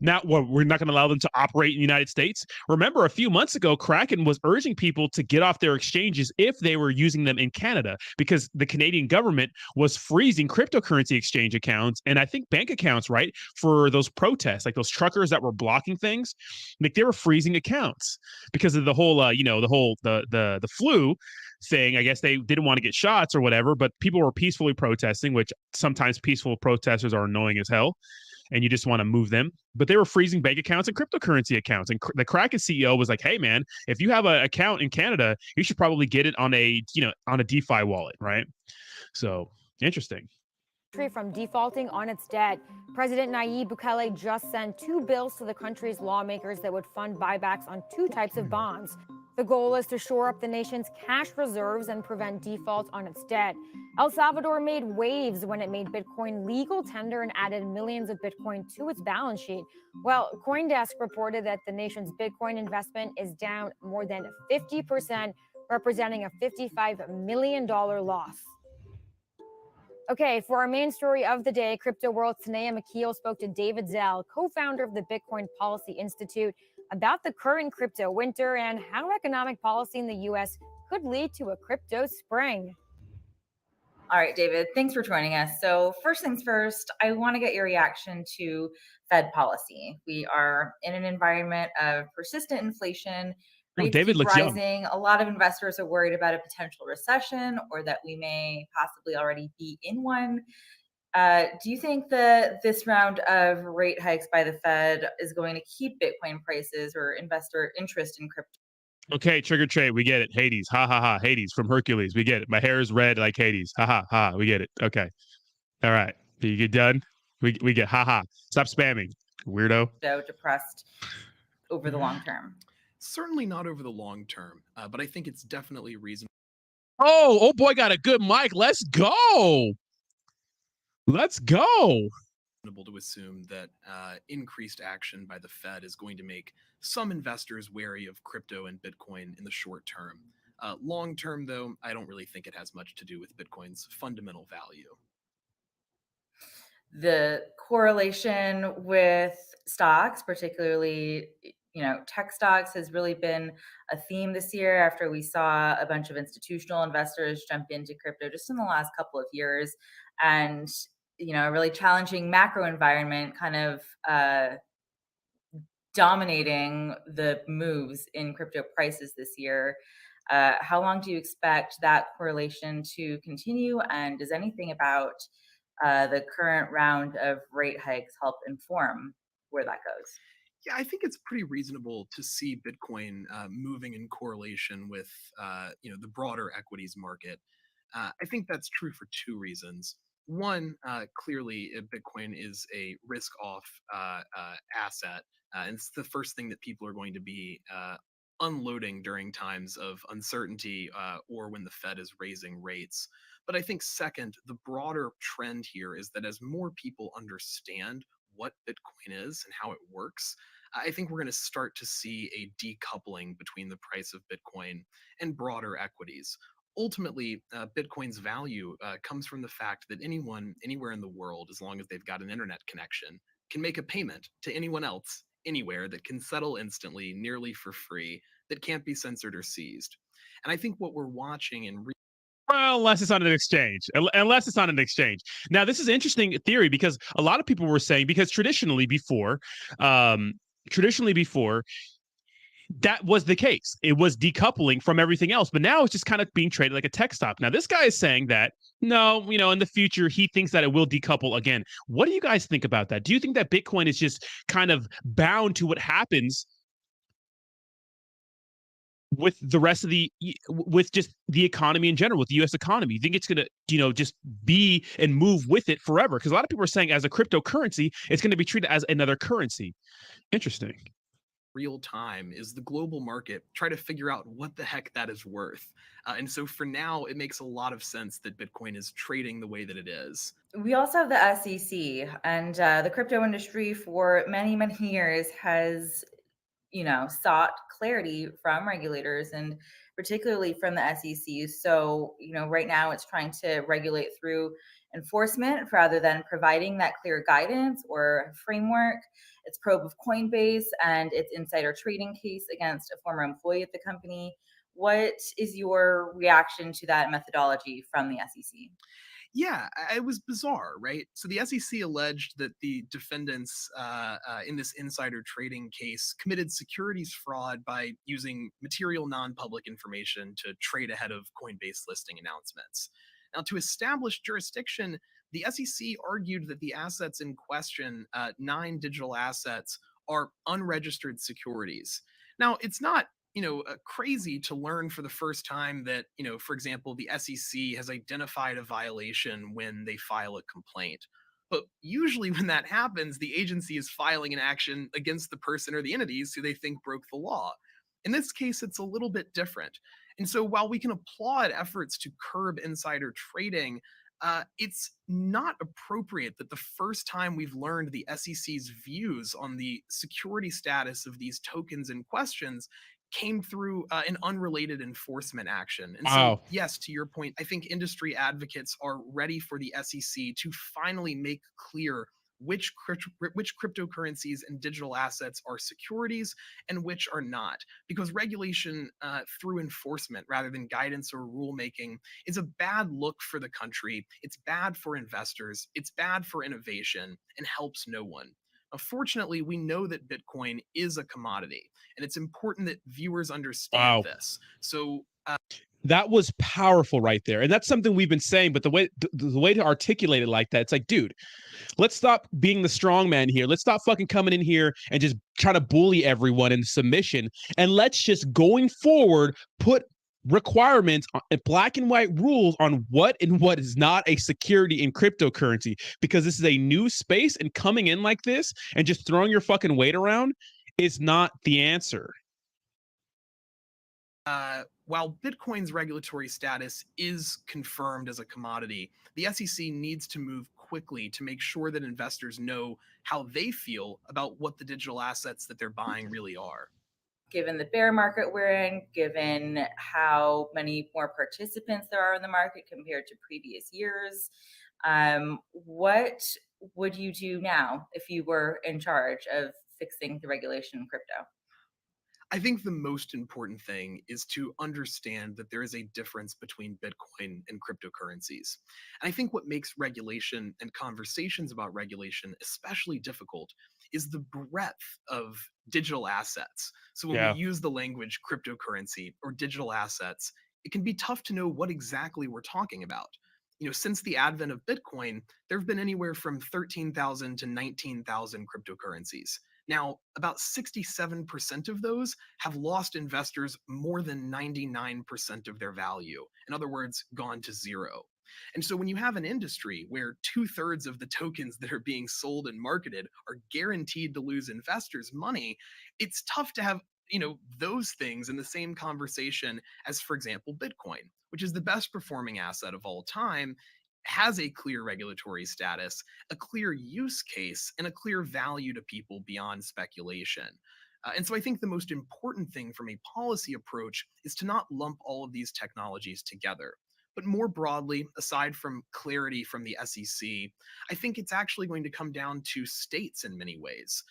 we're not going to allow them to operate in the United States. Remember, a few months ago, Kraken was urging people to get off their exchanges if they were using them in Canada because the Canadian government was freezing cryptocurrency exchange accounts and I think bank accounts, right, for those protests, like those truckers that were blocking things. Like they were freezing accounts because of the whole, the flu thing. I guess they didn't want to get shots or whatever, but people were peacefully protesting, which sometimes peaceful protesters are annoying as hell and you just want to move them. But they were freezing bank accounts and cryptocurrency accounts. And the Kraken CEO was like, hey man, if you have an account in Canada, you should probably get it on a DeFi wallet, right? So interesting. From defaulting on its debt. President Nayib Bukele just sent 2 bills to the country's lawmakers that would fund buybacks on 2 types of bonds. The goal is to shore up the nation's cash reserves and prevent default on its debt. El Salvador made waves when it made Bitcoin legal tender and added millions of Bitcoin to its balance sheet. Well, CoinDesk reported that the nation's Bitcoin investment is down more than 50%, representing a $55 million loss. Okay, for our main story of the day, Crypto World's Tanea McKeel spoke to David Zell, co-founder of the Bitcoin Policy Institute, about the current crypto winter and how economic policy in the U.S. could lead to a crypto spring. All right, David, thanks for joining us. So first things first, I want to get your reaction to Fed policy. We are in an environment of persistent inflation. Rates David keep looks rising. A lot of investors are worried about a potential recession or that we may possibly already be in one. Do you think that this round of rate hikes by the Fed is going to keep Bitcoin prices or investor interest in crypto? Okay, trigger trade, we get it. Hades, ha ha ha. Hades from Hercules, we get it. My hair is red like Hades, ha ha ha. We get it. Okay, all right. You get done. We get ha ha. Stop spamming, weirdo. Depressed over the long term. Certainly not over the long term, but I think it's definitely reasonable. Oh boy, got a good mic. Let's go. Let's go. To assume that increased action by the Fed is going to make some investors wary of crypto and Bitcoin in the short term. Long term, though, I don't really think it has much to do with Bitcoin's fundamental value. The correlation with stocks, particularly tech stocks, has really been a theme this year after we saw a bunch of institutional investors jump into crypto just in the last couple of years, and a really challenging macro environment kind of dominating the moves in crypto prices this year. How long do you expect that correlation to continue? And does anything about the current round of rate hikes help inform where that goes? Yeah, I think it's pretty reasonable to see Bitcoin moving in correlation with the broader equities market. I think that's true for two reasons. One, clearly, Bitcoin is a risk-off asset, and it's the first thing that people are going to be unloading during times of uncertainty or when the Fed is raising rates. But I think second, the broader trend here is that as more people understand what Bitcoin is and how it works, I think we're going to start to see a decoupling between the price of Bitcoin and broader equities. Ultimately, Bitcoin's value comes from the fact that anyone, anywhere in the world, as long as they've got an internet connection, can make a payment to anyone else, anywhere, that can settle instantly, nearly for free, that can't be censored or seized. And I think what we're watching in well, unless it's on an exchange. Unless it's on an exchange. Now, this is an interesting theory because a lot of people were saying, because traditionally before, that was the case. It was decoupling from everything else, but now it's just kind of being traded like a tech stock. Now, this guy is saying that, no, in the future, he thinks that it will decouple again. What do you guys think about that? Do you think that Bitcoin is just kind of bound to what happens with the rest of with just the economy in general, with the U.S. economy? You think it's going to, just be and move with it forever? Because a lot of people are saying as a cryptocurrency, it's going to be treated as another currency. Interesting. Real time is the global market try to figure out what the heck that is worth. And so for now, it makes a lot of sense that Bitcoin is trading the way that it is. We also have the SEC, and the crypto industry for many, many years has sought clarity from regulators and particularly from the SEC. So, right now it's trying to regulate through enforcement rather than providing that clear guidance or framework. Its probe of CoinBase and its insider trading case against a former employee at the company. What is your reaction to that methodology from the SEC? Yeah, it was bizarre, right? So the SEC alleged that the defendants in this insider trading case committed securities fraud by using material non-public information to trade ahead of Coinbase listing announcements. Now, to establish jurisdiction, the SEC argued that the assets in question, 9 digital assets, are unregistered securities. Now, it's not crazy to learn for the first time that, for example, the SEC has identified a violation when they file a complaint. But usually when that happens, the agency is filing an action against the person or the entities who they think broke the law. In this case, it's a little bit different. And so while we can applaud efforts to curb insider trading, it's not appropriate that the first time we've learned the SEC's views on the security status of these tokens in questions came through an unrelated enforcement action. And so, yes, to your point, I think industry advocates are ready for the SEC to finally make clear which cryptocurrencies and digital assets are securities and which are not. Because regulation through enforcement rather than guidance or rulemaking is a bad look for the country. It's bad for investors. It's bad for innovation and helps no one. Fortunately, we know that Bitcoin is a commodity, and it's important that viewers understand this. So that was powerful right there. And that's something we've been saying, but the way to articulate it like that, it's like, dude, let's stop being the strong man here. Let's stop fucking coming in here and just trying to bully everyone in submission. And let's just, going forward, put requirements and black and white rules on what and what is not a security in cryptocurrency, because this is a new space, and coming in like this and just throwing your fucking weight around is not the answer. While Bitcoin's regulatory status is confirmed as a commodity, the SEC needs to move quickly to make sure that investors know how they feel about what the digital assets that they're buying really are. Given the bear market we're in, given how many more participants there are in the market compared to previous years, what would you do now if you were in charge of fixing the regulation in crypto? I think the most important thing is to understand that there is a difference between Bitcoin and cryptocurrencies. And I think what makes regulation and conversations about regulation especially difficult is the breadth of digital assets. So when we Yeah. use the language cryptocurrency or digital assets, it can be tough to know what exactly we're talking about. Since the advent of Bitcoin, there have been anywhere from 13,000 to 19,000 cryptocurrencies. Now, about 67% of those have lost investors more than 99% of their value. In other words, gone to zero. And so when you have an industry where 2/3 of the tokens that are being sold and marketed are guaranteed to lose investors money, it's tough to have those things in the same conversation as, for example, Bitcoin, which is the best performing asset of all time, has a clear regulatory status, a clear use case, and a clear value to people beyond speculation. And so I think the most important thing from a policy approach is to not lump all of these technologies together. But more broadly, aside from clarity from the SEC, I think it's actually going to come down to states in many ways.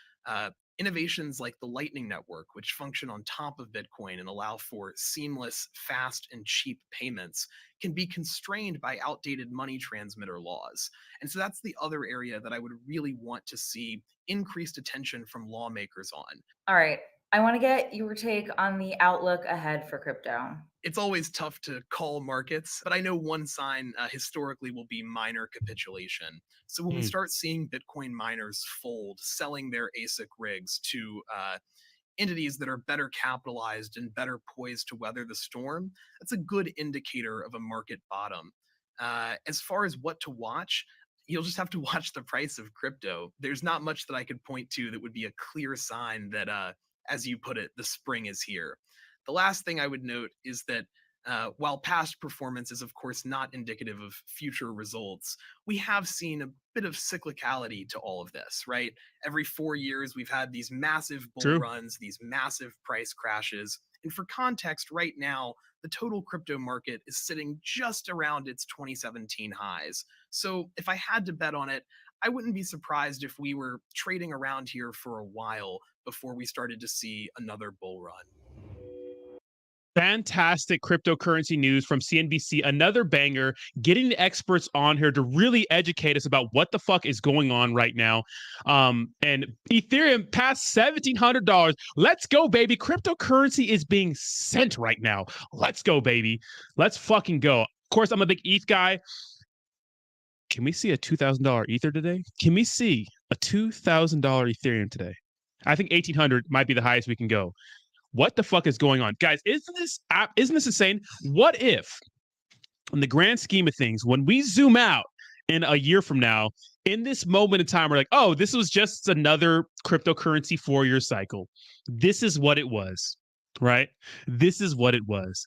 Innovations like the Lightning Network, which function on top of Bitcoin and allow for seamless, fast, and cheap payments, can be constrained by outdated money transmitter laws. And so that's the other area that I would really want to see increased attention from lawmakers on. All right. I want to get your take on the outlook ahead for crypto. It's always tough to call markets, but I know one sign historically will be miner capitulation. So when we Mm. start seeing Bitcoin miners fold, selling their ASIC rigs to entities that are better capitalized and better poised to weather the storm, that's a good indicator of a market bottom. As far as what to watch, you'll just have to watch the price of crypto. There's not much that I could point to that would be a clear sign that, as you put it, the spring is here. The last thing I would note is that while past performance is, of course, not indicative of future results, we have seen a bit of cyclicality to all of this, right? Every 4 years, we've had these massive bull True. runs, these massive price crashes. And for context, right now, the total crypto market is sitting just around its 2017 highs. So if I had to bet on it, I wouldn't be surprised if we were trading around here for a while before we started to see another bull run. Fantastic cryptocurrency news from CNBC. Another banger, getting the experts on here to really educate us about what the fuck is going on right now. And Ethereum past $1,700. Let's go, baby. Cryptocurrency is being sent right now. Let's go, baby. Let's fucking go. Of course, I'm a big ETH guy. Can we see a $2,000 Ether today? Can we see a $2,000 Ethereum today? I think 1,800 might be the highest we can go. What the fuck is going on, guys? Isn't this insane? What if, in the grand scheme of things, when we zoom out in a year from now, in this moment in time, we're like, oh, this was just another cryptocurrency 4-year cycle. This is what it was, right? This is what it was.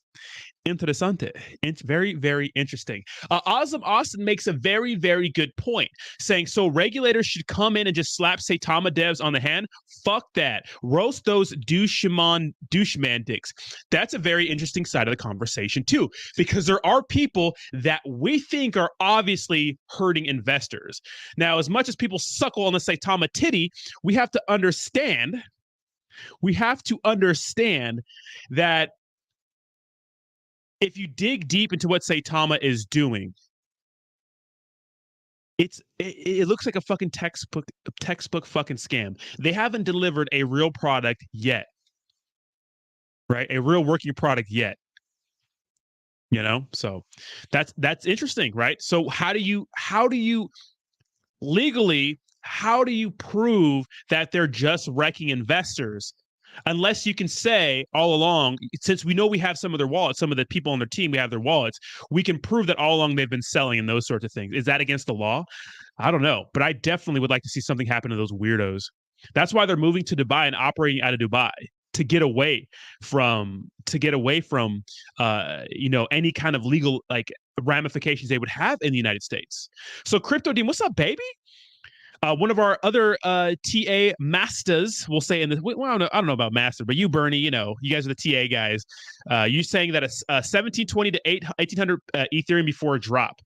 Interesante. It's very, very interesting. Awesome Austin makes a very, very good point, saying, so regulators should come in and just slap Saitama devs on the hand? Fuck that. Roast those doucheman dicks. That's a very interesting side of the conversation, too, because there are people that we think are obviously hurting investors. Now, as much as people suckle on the Saitama titty, we have to understand that if you dig deep into what Saitama is doing, it looks like a fucking textbook fucking scam. They haven't delivered a real product yet, right? A real working product yet. So that's interesting, right? So how do you legally, how do you prove that they're just wrecking investors? Unless you can say all along, since we know we have some of their wallets, some of the people on their team, we have their wallets, we can prove that all along they've been selling and those sorts of things. Is that against the law? I don't know, but I definitely would like to see something happen to those weirdos. That's why they're moving to Dubai and operating out of Dubai. to get away from any kind of legal like ramifications they would have in the United States. So Crypto Dean, what's up, baby? One of our other TA masters will say in this. Well, I don't know about master, but you, Bernie, you guys are the TA guys. You saying that a 1720 to 1800 Ethereum before a drop.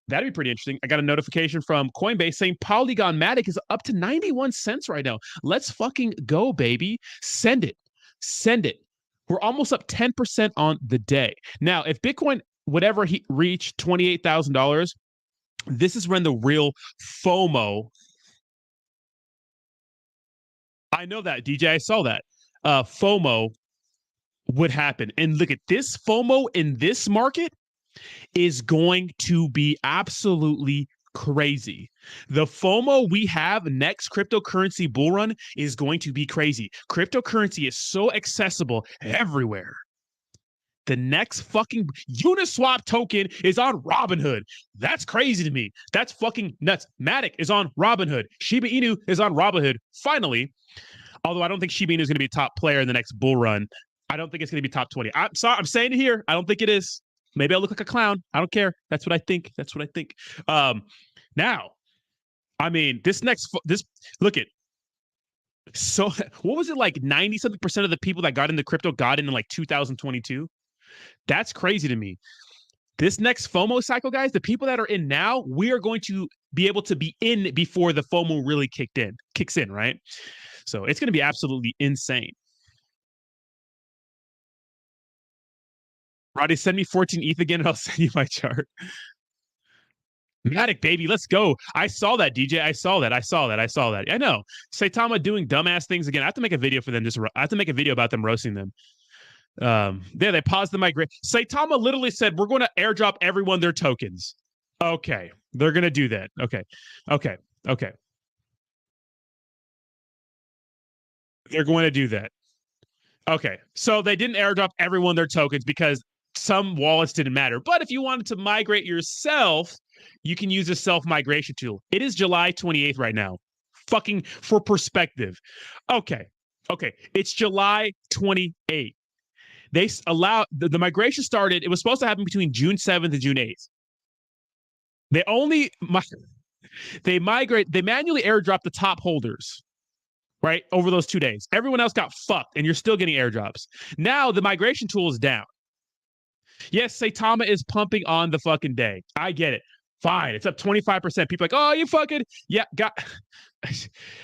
That'd be pretty interesting. I got a notification from Coinbase saying Polygon Matic is up to 91 cents right now. Let's fucking go, baby. Send it. Send it. We're almost up 10% on the day. Now, if Bitcoin would ever reach $28,000, this is when the real FOMO. I know that, DJ. I saw that. FOMO would happen. And look at this FOMO in this market is going to be absolutely crazy. The FOMO we have next cryptocurrency bull run is going to be crazy. Cryptocurrency is so accessible everywhere. The next fucking Uniswap token is on Robinhood. That's crazy to me. That's fucking nuts. Matic is on Robinhood. Shiba Inu is on Robinhood. Finally, although I don't think Shiba Inu is going to be a top player in the next bull run. I don't think it's going to be top 20. I'm sorry. I'm saying it here. I don't think it is. Maybe I'll look like a clown. I don't care. That's what I think. That's what I think. Now, I mean, this look at. So what was it like 90 something percent of the people that got into crypto got in like 2022? That's crazy to me. This next FOMO cycle, guys, the people that are in now, we are going to be able to be in before the FOMO really kicks in, right? So it's going to be absolutely insane. Roddy, send me 14 ETH again and I'll send you my chart. Matic, baby, let's go. I saw that, DJ. I saw that. I know. Saitama doing dumbass things again. I have to make a video for them. I have to make a video about them roasting them. They paused the migration. Saitama literally said, we're going to airdrop everyone their tokens. Okay. They're going to do that. Okay. They're going to do that. Okay. So they didn't airdrop everyone their tokens because some wallets didn't matter. But if you wanted to migrate yourself, you can use a self-migration tool. It is July 28th right now. Fucking for perspective. Okay. It's July 28th. They allow the migration started. It was supposed to happen between June 7th and June 8th. They manually airdrop the top holders, right? Over those 2 days. Everyone else got fucked and you're still getting airdrops. Now the migration tool is down. Yes, Saitama is pumping on the fucking day. I get it. Fine. It's up 25%. People are like, oh, you fucking, yeah,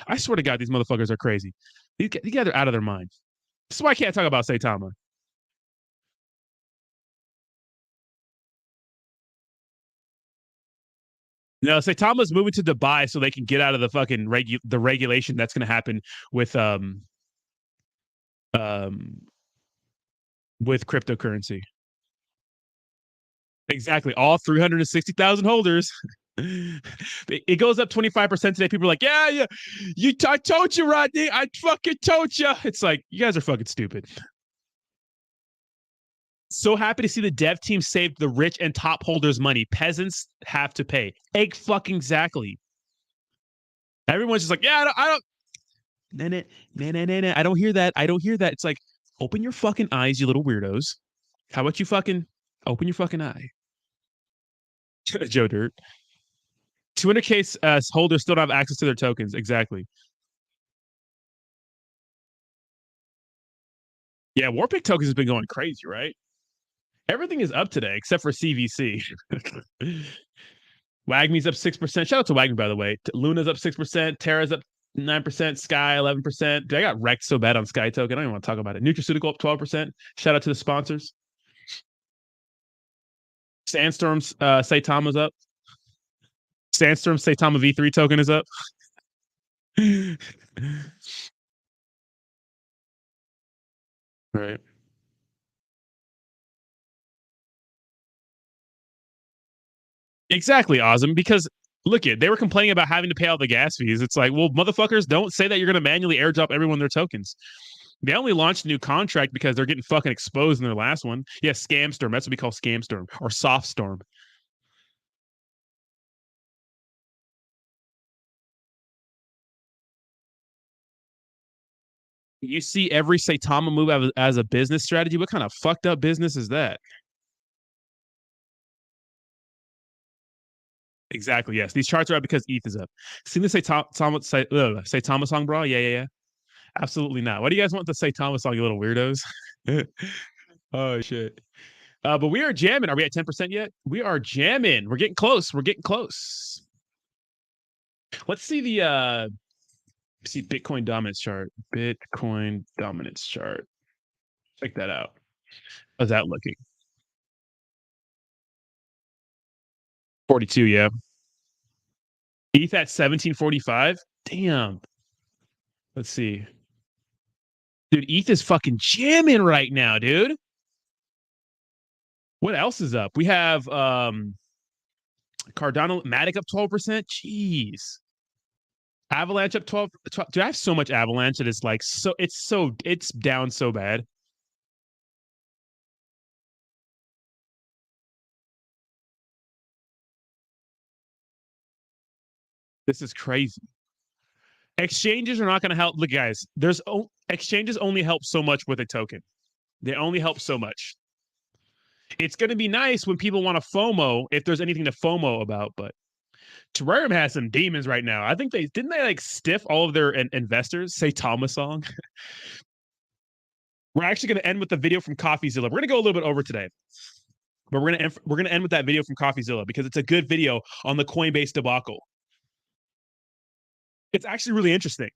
I swear to God, these motherfuckers are crazy. These guys are out of their mind. This is why I can't talk about Saitama. No, Saitama's moving to Dubai so they can get out of the fucking regulation that's going to happen with cryptocurrency. Exactly. All 360,000 holders. It goes up 25% today. People are like, yeah. I told you, Rodney. I fucking told you. It's like, you guys are fucking stupid. So happy to see the dev team saved the rich and top holders money. Peasants have to pay. Fucking exactly. Everyone's just like, yeah, I don't. Nah. I don't hear that. It's like, open your fucking eyes, you little weirdos. How about you fucking open your fucking eye? Joe Dirt. 200K holders still don't have access to their tokens. Exactly. Yeah, Warpick tokens has been going crazy, right? Everything is up today except for CVC. Wagme's up 6%. Shout out to Wagme, by the way. Luna's up 6%. Terra's up 9%. Sky 11%. Dude, I got wrecked so bad on Sky token. I don't even want to talk about it. Nutraceutical up 12%. Shout out to the sponsors. Sandstorm's Saitama's up. Sandstorm Saitama V3 token is up. Right. Exactly, Awesome. Because look they were complaining about having to pay all the gas fees. It's like, well, motherfuckers, don't say that you're going to manually airdrop everyone their tokens. They only launched a new contract because they're getting fucking exposed in their last one. Yeah, Scamstorm. That's what we call Scamstorm or Softstorm. You see every Saitama move as a business strategy. What kind of fucked up business is that? Exactly. Yes, these charts are up because ETH is up. See the Saitama song, bro? Yeah. Absolutely not. Why do you guys want the Saitama song, you little weirdos? Oh shit. But we are jamming. Are we at 10% yet? We are jamming. We're getting close. We're getting close. Let's see the see Bitcoin dominance chart. Bitcoin dominance chart. Check that out. How's that looking? 42, yeah. ETH at 1745. Damn. Let's see. Dude, ETH is fucking jamming right now, dude. What else is up? We have Cardano Matic up 12%. Jeez. Avalanche up 12. Dude, I have so much Avalanche that it's like it's down so bad. This is crazy. Exchanges are not going to help. Look, guys, exchanges only help so much with a token. They only help so much. It's going to be nice when people want to FOMO, if there's anything to FOMO about, but Terrarium has some demons right now. I think didn't they like stiff all of their investors? Say Thomas song. We're actually going to end with the video from CoffeeZilla. We're going to go a little bit over today, but we're going to end with that video from CoffeeZilla because it's a good video on the Coinbase debacle. It's actually really interesting.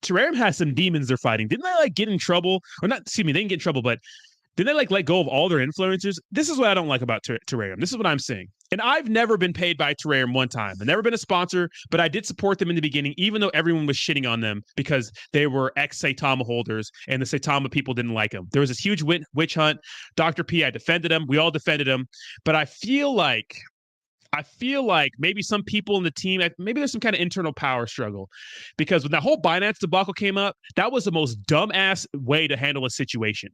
Terrarium has some demons they're fighting. Didn't they like get in trouble? Or not, excuse me, they didn't get in trouble, but didn't they like let go of all their influencers? This is what I don't like about Terrarium. This is what I'm saying. And I've never been paid by Terrarium one time. I've never been a sponsor, but I did support them in the beginning, even though everyone was shitting on them because they were ex-Saitama holders and the Saitama people didn't like them. There was this huge witch hunt. Dr. P, I defended him. We all defended him. But I feel like maybe some people in the team, maybe there's some kind of internal power struggle because when that whole Binance debacle came up, that was the most dumbass way to handle a situation.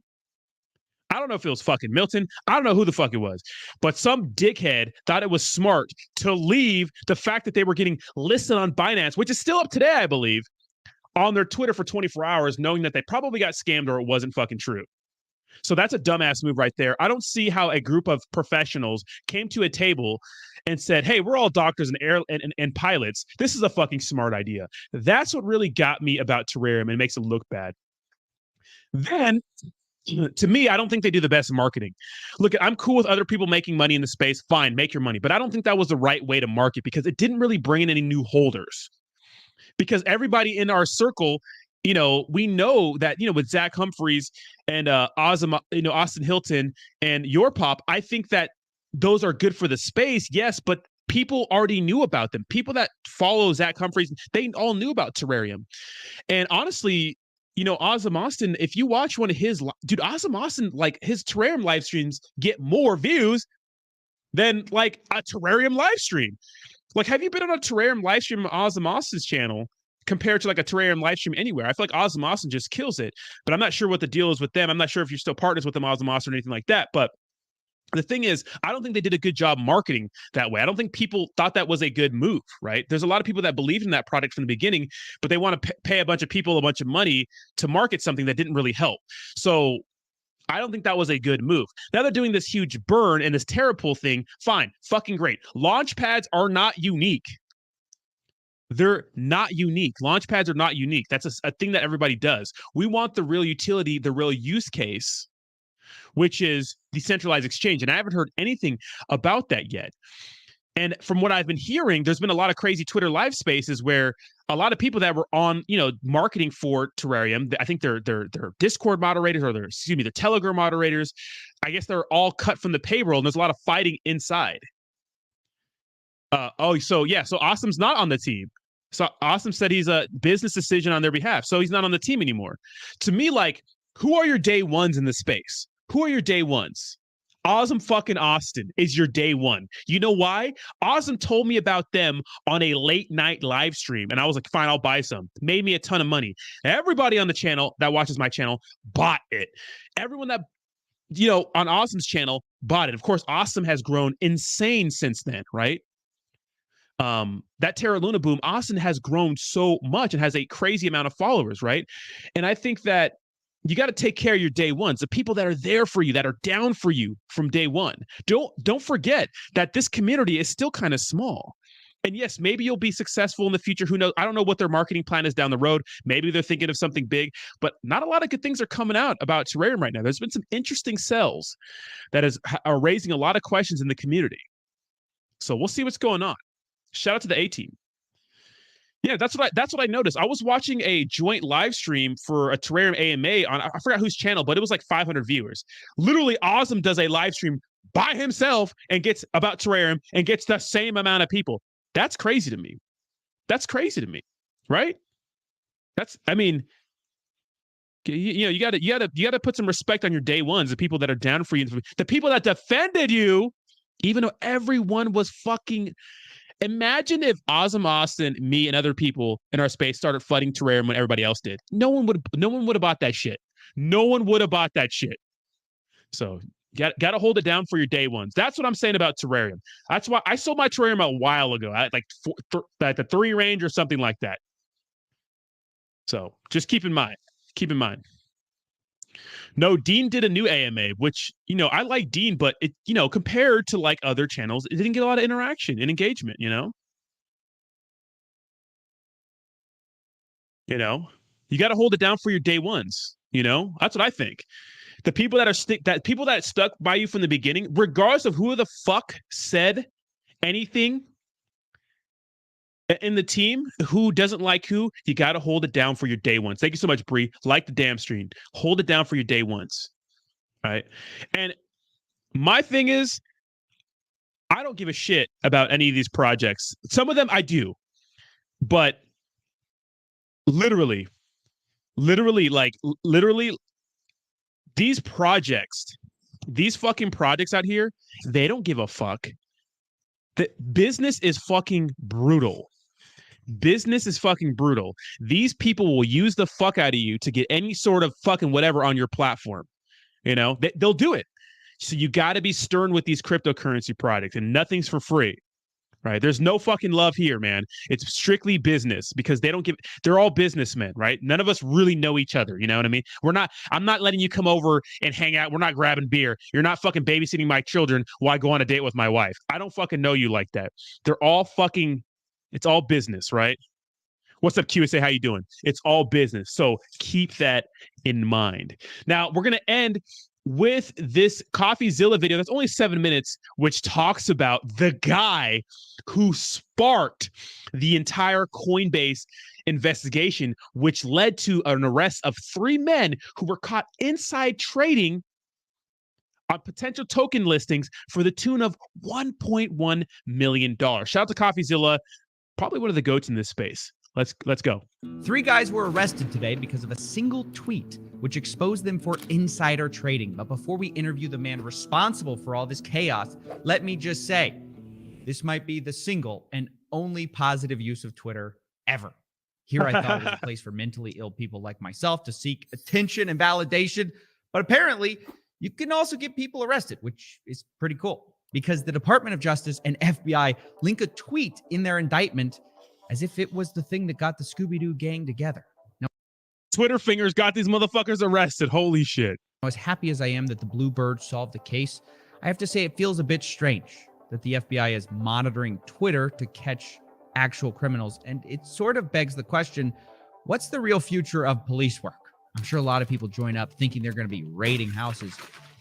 I don't know if it was fucking Milton. I don't know who the fuck it was, but some dickhead thought it was smart to leave the fact that they were getting listed on Binance, which is still up today, I believe, on their Twitter for 24 hours, knowing that they probably got scammed or it wasn't fucking true. So that's a dumbass move right there. I don't see how a group of professionals came to a table and said, hey, we're all doctors and pilots. This is a fucking smart idea. That's what really got me about Terrarium and makes it look bad. Then, to me, I don't think they do the best marketing. Look, I'm cool with other people making money in the space. Fine, make your money. But I don't think that was the right way to market because it didn't really bring in any new holders. Because everybody in our circle, we know that, with Zach Humphreys and Austin Hilton and Your Pop, I think that those are good for the space, yes, but people already knew about them. People that follow Zach Humphreys, they all knew about Terrarium. And honestly, Ozam Austin, if you watch one of his, dude, Ozam Austin, like his Terrarium live streams get more views than like a Terrarium live stream. Like, have you been on a Terrarium live stream on Ozam Austin's channel compared to like a Terrarium live stream anywhere? I feel like Ozam Austin just kills it, but I'm not sure what the deal is with them. I'm not sure if you're still partners with them, Ozam Austin, or anything like that. But the thing is, I don't think they did a good job marketing that way. I don't think people thought that was a good move, right? There's a lot of people that believed in that product from the beginning, but they want to pay a bunch of people a bunch of money to market something that didn't really help. So I don't think that was a good move. Now they're doing this huge burn and this Terra Pool thing. Fine, fucking great. Launch pads are not unique. They're not unique. Launch pads are not unique. That's a thing that everybody does. We want the real utility, the real use case, which is decentralized exchange. And I haven't heard anything about that yet. And from what I've been hearing, there's been a lot of crazy Twitter live spaces where a lot of people that were on, marketing for Terrarium, I think they're Discord moderators or they're Telegram moderators. I guess they're all cut from the payroll and there's a lot of fighting inside. So Awesome's not on the team. So Awesome said he's a business decision on their behalf. So he's not on the team anymore. To me, like, who are your day ones in this space? Who are your day ones? Awesome fucking Austin is your day one. You know why? Awesome told me about them on a late night live stream. And I was like, fine, I'll buy some. Made me a ton of money. Everybody on the channel that watches my channel bought it. Everyone that, on Awesome's channel bought it. Of course, Awesome has grown insane since then, right? that Terra Luna boom, Austin has grown so much and has a crazy amount of followers, right? And I think that you got to take care of your day ones, the people that are there for you, that are down for you from day one. Don't forget that this community is still kind of small. And yes, maybe you'll be successful in the future. Who knows? I don't know what their marketing plan is down the road. Maybe they're thinking of something big, but not a lot of good things are coming out about Terrarium right now. There's been some interesting sells that are raising a lot of questions in the community. So we'll see what's going on. Shout out to the A team. Yeah, that's what I noticed. I was watching a joint live stream for a Terrarium AMA on, I forgot whose channel, but it was like 500 viewers. Literally, Awesome does a live stream by himself and gets about Terrarium and gets the same amount of people. That's crazy to me. That's crazy to me, right? I mean, you got to put some respect on your day ones, the people that are down for you, the people that defended you, even though everyone was fucking. Imagine if Awesome Austin, me, and other people in our space started flooding Terrarium when everybody else did. No one would have bought that shit. No one would have bought that shit. So got to hold it down for your day ones. That's what I'm saying about Terrarium. That's why I sold my Terrarium a while ago, at like the 3 range or something like that. So just keep in mind. Keep in mind. No, Dean did a new AMA, which, I like Dean, but it, compared to like other channels, it didn't get a lot of interaction and engagement, you got to hold it down for your day ones, that's what I think. The people that stuck by you from the beginning, regardless of who the fuck said anything in the team, who doesn't like who, you got to hold it down for your day ones. Thank you so much, Bree. Like the damn stream. Hold it down for your day ones. All right. And my thing is, I don't give a shit about any of these projects. Some of them I do. But literally, these fucking projects out here, they don't give a fuck. The business is fucking brutal. Business is fucking brutal. These people will use the fuck out of you to get any sort of fucking whatever on your platform. They'll do it. So you got to be stern with these cryptocurrency products, and nothing's for free, right? There's no fucking love here, man. It's strictly business, because they're all businessmen, right? None of us really know each other. You know what I mean? I'm not letting you come over and hang out. We're not grabbing beer. You're not fucking babysitting my children while I go on a date with my wife. I don't fucking know you like that. It's all business, right? What's up, QSA? How you doing? It's all business. So keep that in mind. Now, we're going to end with this CoffeeZilla video that's only 7 minutes, which talks about the guy who sparked the entire CoinBase investigation, which led to an arrest of 3 men who were caught inside trading on potential token listings for the tune of $1.1 million. Shout out to CoffeeZilla, probably one of the goats in this space. Let's go. 3 guys were arrested today because of a single tweet, which exposed them for insider trading. But before we interview the man responsible for all this chaos, let me just say, this might be the single and only positive use of Twitter ever. Here I thought it was a place for mentally ill people like myself to seek attention and validation. But apparently, you can also get people arrested, which is pretty cool, because the Department of Justice and FBI link a tweet in their indictment as if it was the thing that got the Scooby-Doo gang together. Now, Twitter fingers got these motherfuckers arrested. Holy shit. as happy as I am that the Bluebird solved the case, I have to say it feels a bit strange that the FBI is monitoring Twitter to catch actual criminals. And it sort of begs the question, what's the real future of police work? I'm sure a lot of people join up thinking they're going to be raiding houses,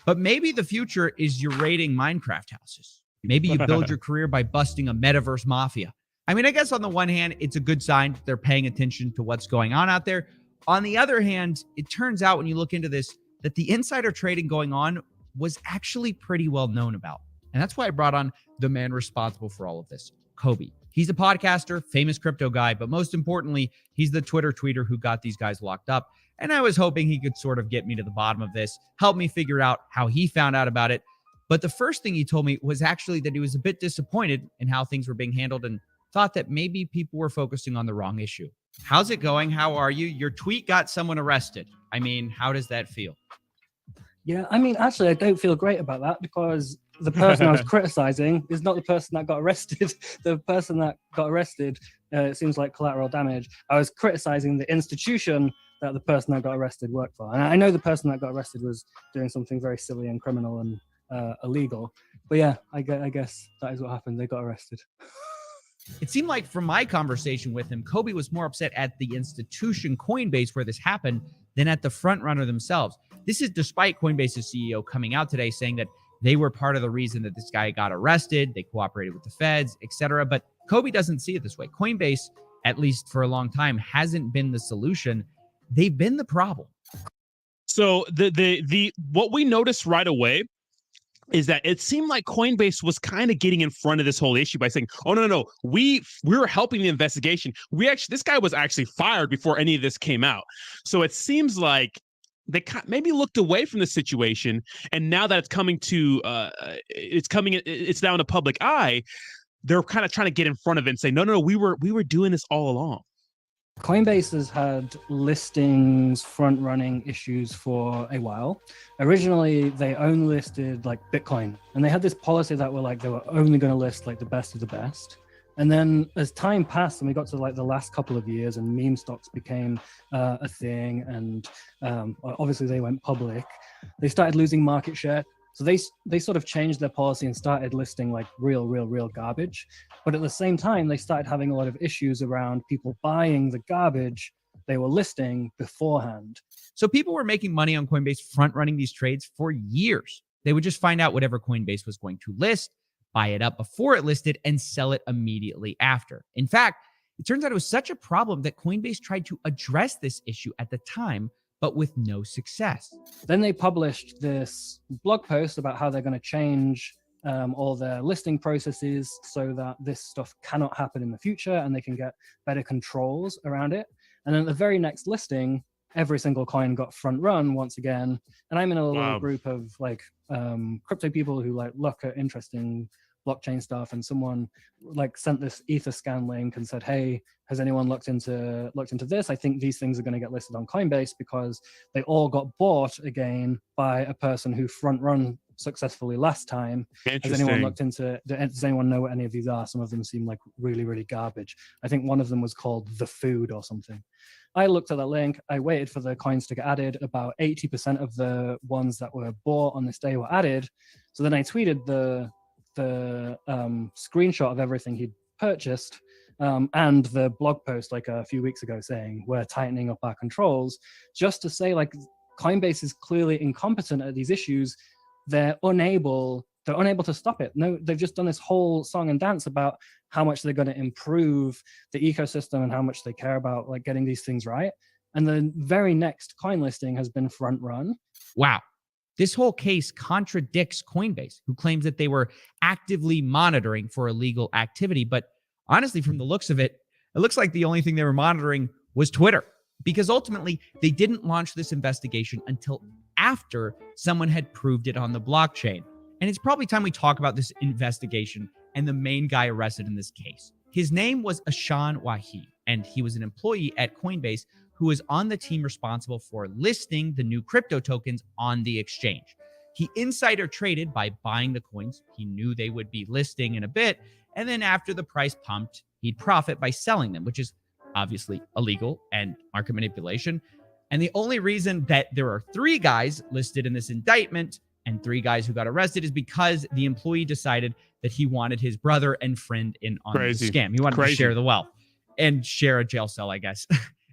but maybe the future is you're raiding Minecraft houses. Maybe you build your career by busting a metaverse mafia. I mean, I guess on the one hand, it's a good sign they're paying attention to what's going on out there. On the other hand, it turns out when you look into this, that the insider trading going on was actually pretty well known about. And that's why I brought on the man responsible for all of this, Kobe. He's a podcaster, famous crypto guy, but most importantly, he's the Twitter tweeter who got these guys locked up. And I was hoping he could sort of get me to the bottom of this, help me figure out how he found out about it. But the first thing he told me was actually that he was a bit disappointed in how things were being handled and thought that maybe people were focusing on the wrong issue. How's it going? How are you? Your tweet got someone arrested. I mean, how does that feel? Yeah, I mean, actually, I don't feel great about that because the person I was criticizing is not the person that got arrested. The person that got arrested, it seems like collateral damage. I was criticizing the institution that the person that got arrested worked for. And I know the person that got arrested was doing something very silly and criminal and illegal. But yeah, I guess that is what happened. They got arrested. It seemed like from my conversation with him, Kobe was more upset at the institution Coinbase where this happened than at the front runner themselves. This is despite Coinbase's CEO coming out today saying that they were part of the reason that this guy got arrested. They cooperated with the feds, etc. But Kobe doesn't see it this way. Coinbase, at least for a long time, hasn't been the solution. They've been the problem. So the what we noticed right away is that it seemed like Coinbase was kind of getting in front of this whole issue by saying, "Oh no, we were helping the investigation. This guy was actually fired before any of this came out." So it seems like they maybe looked away from the situation, and now that it's coming to it's now in the public eye, they're kind of trying to get in front of it and say, "No, we were doing this all along." Coinbase has had listings front-running issues for a while. Originally, they only listed like Bitcoin, and they had this policy that they were only going to list like the best of the best. And then as time passed and we got to like the last couple of years and meme stocks became a thing, and obviously they went public, they started losing market share. So they sort of changed their policy and started listing like real garbage. But at the same time, they started having a lot of issues around people buying the garbage they were listing beforehand. So people were making money on Coinbase front running these trades for years. They would just find out whatever Coinbase was going to list, buy it up before it listed, and sell it immediately after. In fact, it turns out it was such a problem that Coinbase tried to address this issue at the time, but with no success. Then they published this blog post about how they're going to change all their listing processes so that this stuff cannot happen in the future and they can get better controls around it. And then the very next listing, every single coin got front run once again. And I'm in a little group of like crypto people who like look at interesting blockchain stuff, and someone like sent this Etherscan link and said, "Hey, has anyone looked into this? I think these things are going to get listed on Coinbase because they all got bought again by a person who front run successfully last time. Has anyone looked into? Does anyone know what any of these are? Some of them seem like really garbage. I think one of them was called The Food or something." I looked at that link. I waited for the coins to get added. About 80% of the ones that were bought on this day were added. So then I tweeted the screenshot of everything he'd purchased and the blog post like a few weeks ago saying we're tightening up our controls, just to say like Coinbase is clearly incompetent at these issues. They're unable to stop it. No, they've just done this whole song and dance about how much they're going to improve the ecosystem and how much they care about like getting these things right. And the very next coin listing has been front run. Wow. This whole case contradicts Coinbase, who claims that they were actively monitoring for illegal activity. But honestly, from the looks of it, it looks like the only thing they were monitoring was Twitter, because ultimately they didn't launch this investigation until after someone had proved it on the blockchain. And it's probably time we talk about this investigation and the main guy arrested in this case. His name was Ashan Wahi, and he was an employee at Coinbase who was on the team responsible for listing the new crypto tokens on the exchange. He insider traded by buying the coins he knew they would be listing in a bit, and then after the price pumped, he'd profit by selling them, which is obviously illegal and market manipulation. And the only reason that there are 3 guys listed in this indictment and 3 guys who got arrested is because the employee decided that he wanted his brother and friend in on the scam. He wanted to share the wealth and share a jail cell, I guess.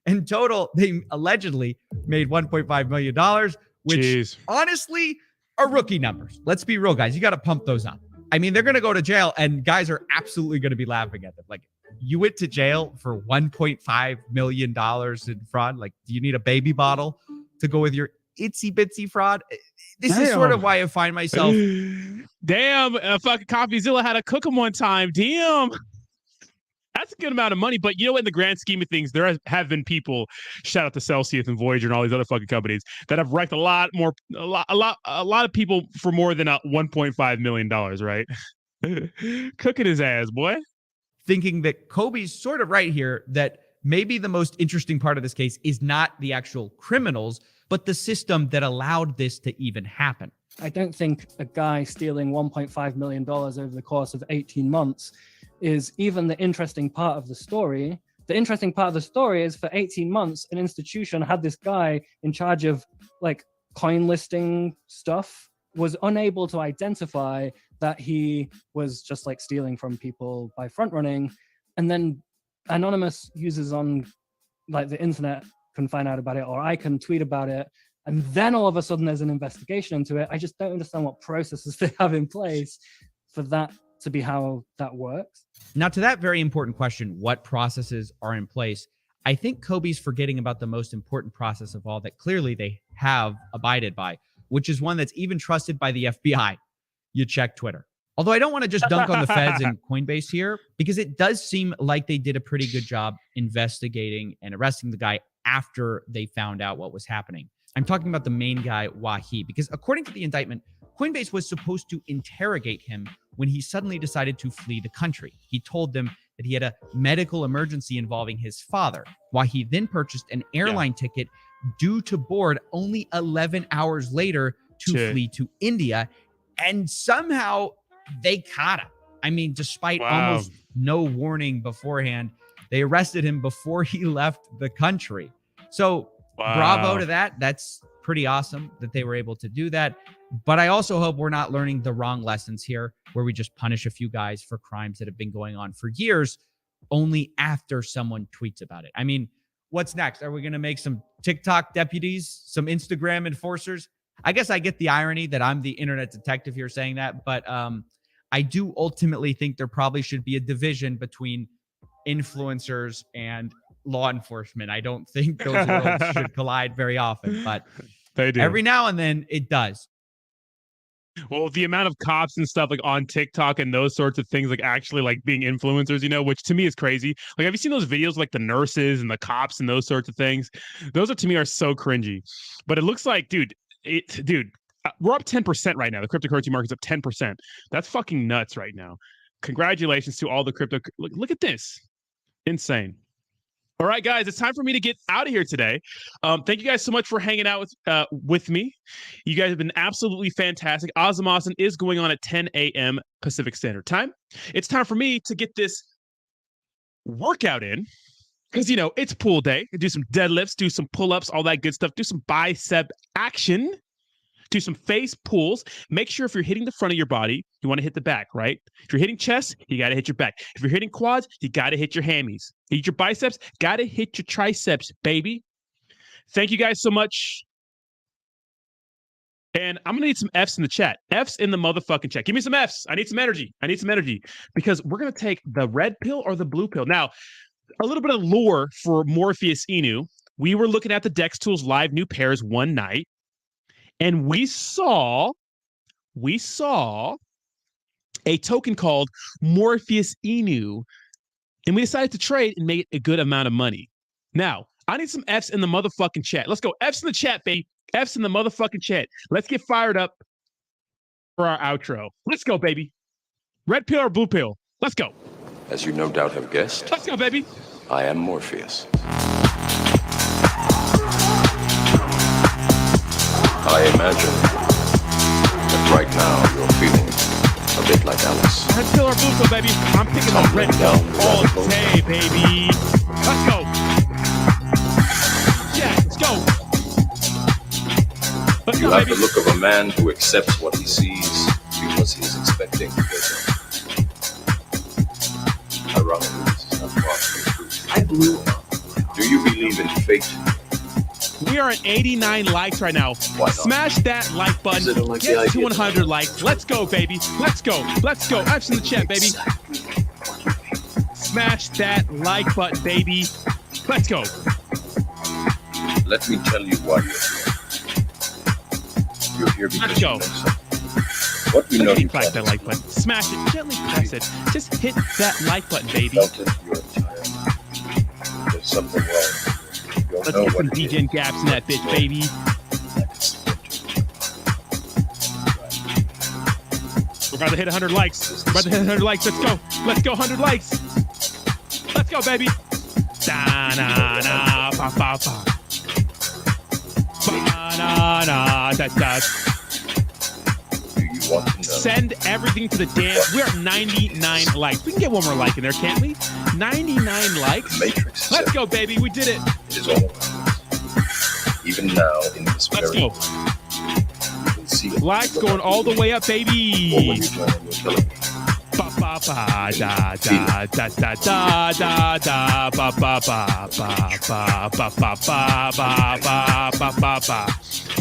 In total, they allegedly made $1.5 million, which honestly are rookie numbers. Let's be real, guys. You got to pump those up. I mean, they're going to go to jail and guys are absolutely going to be laughing at them. Like, you went to jail for $1.5 million in fraud. Like, do you need a baby bottle to go with your itsy bitsy fraud? This is sort of why I find myself. Damn, fucking CoffeeZilla had to cook them one time. Damn. That's a good amount of money, but you know, in the grand scheme of things, there have been people, shout out to Celsius and Voyager and all these other fucking companies, that have wrecked a lot of people for more than $1.5 million, right? Cooking his ass, boy. Thinking that Kobe's sort of right here, that maybe the most interesting part of this case is not the actual criminals, but the system that allowed this to even happen. I don't think a guy stealing $1.5 million over the course of 18 months is even the interesting part of the story. The interesting part of the story is for 18 months, an institution had this guy in charge of like coin listing stuff, was unable to identify that he was just like stealing from people by front running. And then anonymous users on like the internet can find out about it, or I can tweet about it. And then all of a sudden there's an investigation into it. I just don't understand what processes they have in place for that to be how that works. Now, to that very important question, what processes are in place? I think Kobe's forgetting about the most important process of all that clearly they have abided by, which is one that's even trusted by the FBI. You check Twitter. Although I don't want to just dunk on the feds and CoinBase here, because it does seem like they did a pretty good job investigating and arresting the guy after they found out what was happening. I'm talking about the main guy, Wahi, because according to the indictment, Coinbase was supposed to interrogate him when he suddenly decided to flee the country. He told them that he had a medical emergency involving his father. Wahi then purchased an airline ticket due to board only 11 hours later to flee to India. And somehow they caught him. I mean, despite almost no warning beforehand, they arrested him before he left the country. So bravo to that. That's pretty awesome that they were able to do that. But I also hope we're not learning the wrong lessons here, where we just punish a few guys for crimes that have been going on for years, only after someone tweets about it. I mean, what's next? Are we going to make some TikTok deputies, some Instagram enforcers? I guess I get the irony that I'm the internet detective here saying that, but I do ultimately think there probably should be a division between influencers and law enforcement. I don't think those worlds should collide very often, but they do. Every now and then it does. Well, the amount of cops and stuff like on TikTok and those sorts of things, like actually like being influencers, you know, which to me is crazy. Like, have you seen those videos like the nurses and the cops and those sorts of things? Those are to me are so cringy. But it looks like, dude, we're up 10% right now. The cryptocurrency market's up 10%. That's fucking nuts right now. Congratulations to all the crypto. Look at this. Insane. All right, guys, it's time for me to get out of here today. Thank you guys so much for hanging out with me. You guys have been absolutely fantastic. Awesome is going on at 10 a.m. Pacific Standard Time. It's time for me to get this workout in because, you know, it's pool day. Do some deadlifts, do some pull-ups, all that good stuff. Do some bicep action. Do some face pulls. Make sure if you're hitting the front of your body, you want to hit the back, right? If you're hitting chest, you got to hit your back. If you're hitting quads, you got to hit your hammies. Hit your biceps, got to hit your triceps, baby. Thank you guys so much. And I'm going to need some Fs in the chat. Fs in the motherfucking chat. Give me some Fs. I need some energy. Because we're going to take the red pill or the blue pill. Now, a little bit of lore for Morpheus Inu. We were looking at the Dex Tools live new pairs one night. And we saw a token called Morpheus Inu, and we decided to trade and make a good amount of money. Now, I need some Fs in the motherfucking chat. Let's go. Fs in the chat, baby. Fs in the motherfucking chat. Let's get fired up for our outro. Let's go, baby. Red pill or blue pill? Let's go. As you no doubt have guessed, let's go, baby. I am Morpheus. I imagine that right now you're feeling a bit like Alice. Red pill or blue pill, baby? I'm picking up red pill all day, baby. Let's go. Yeah, let's go. You have the look of a man who accepts what he sees because he's expecting to get him. Ironically, this is not far from the truth. I blew. Do you believe in fate? We are at 89 likes right now. Smash that like button. Get to 100 likes. Let's go, baby. Let's go. F's in the chat, baby. Smash that like button, baby. Let's go. Let me tell you why you're here because let's go. You know something. What we know you press that like button. Smash it. Gently press it. Just hit that like button, baby. Felt it your entire life. There's something wrong. Let's get some DJ gaps in that bitch, baby. We're about to hit 100 likes. Let's go. 100 likes. Let's go, baby. Da na na pa pa pa. Send everything to the dance. We're at 99 likes. We can get one more like in there, can't we? 99 likes. Let's go, baby. We did it. It is all around us. Even now, in this Let's very go. moment, you can see it. Likes going all the way up, Or when baby. you turn on your television. Ba ba ba da da da da da da da ba ba ba ba ba ba ba ba ba ba ba ba ba.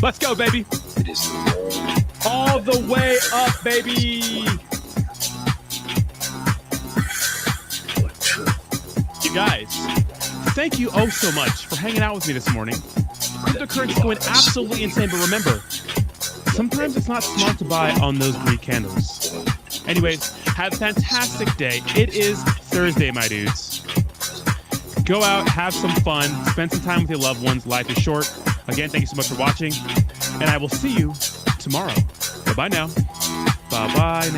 Let's go, baby. It is the world. All the way up, baby. You guys, thank you oh so much for hanging out with me this morning. Cryptocurrency is going absolutely insane, but remember, sometimes it's not smart to buy on those Greek candles. Anyways, have a fantastic day. It is Thursday, my dudes. Go out, have some fun, spend some time with your loved ones. Life is short. Again, thank you so much for watching, and I will see you tomorrow. Bye-bye now. Bye-bye now.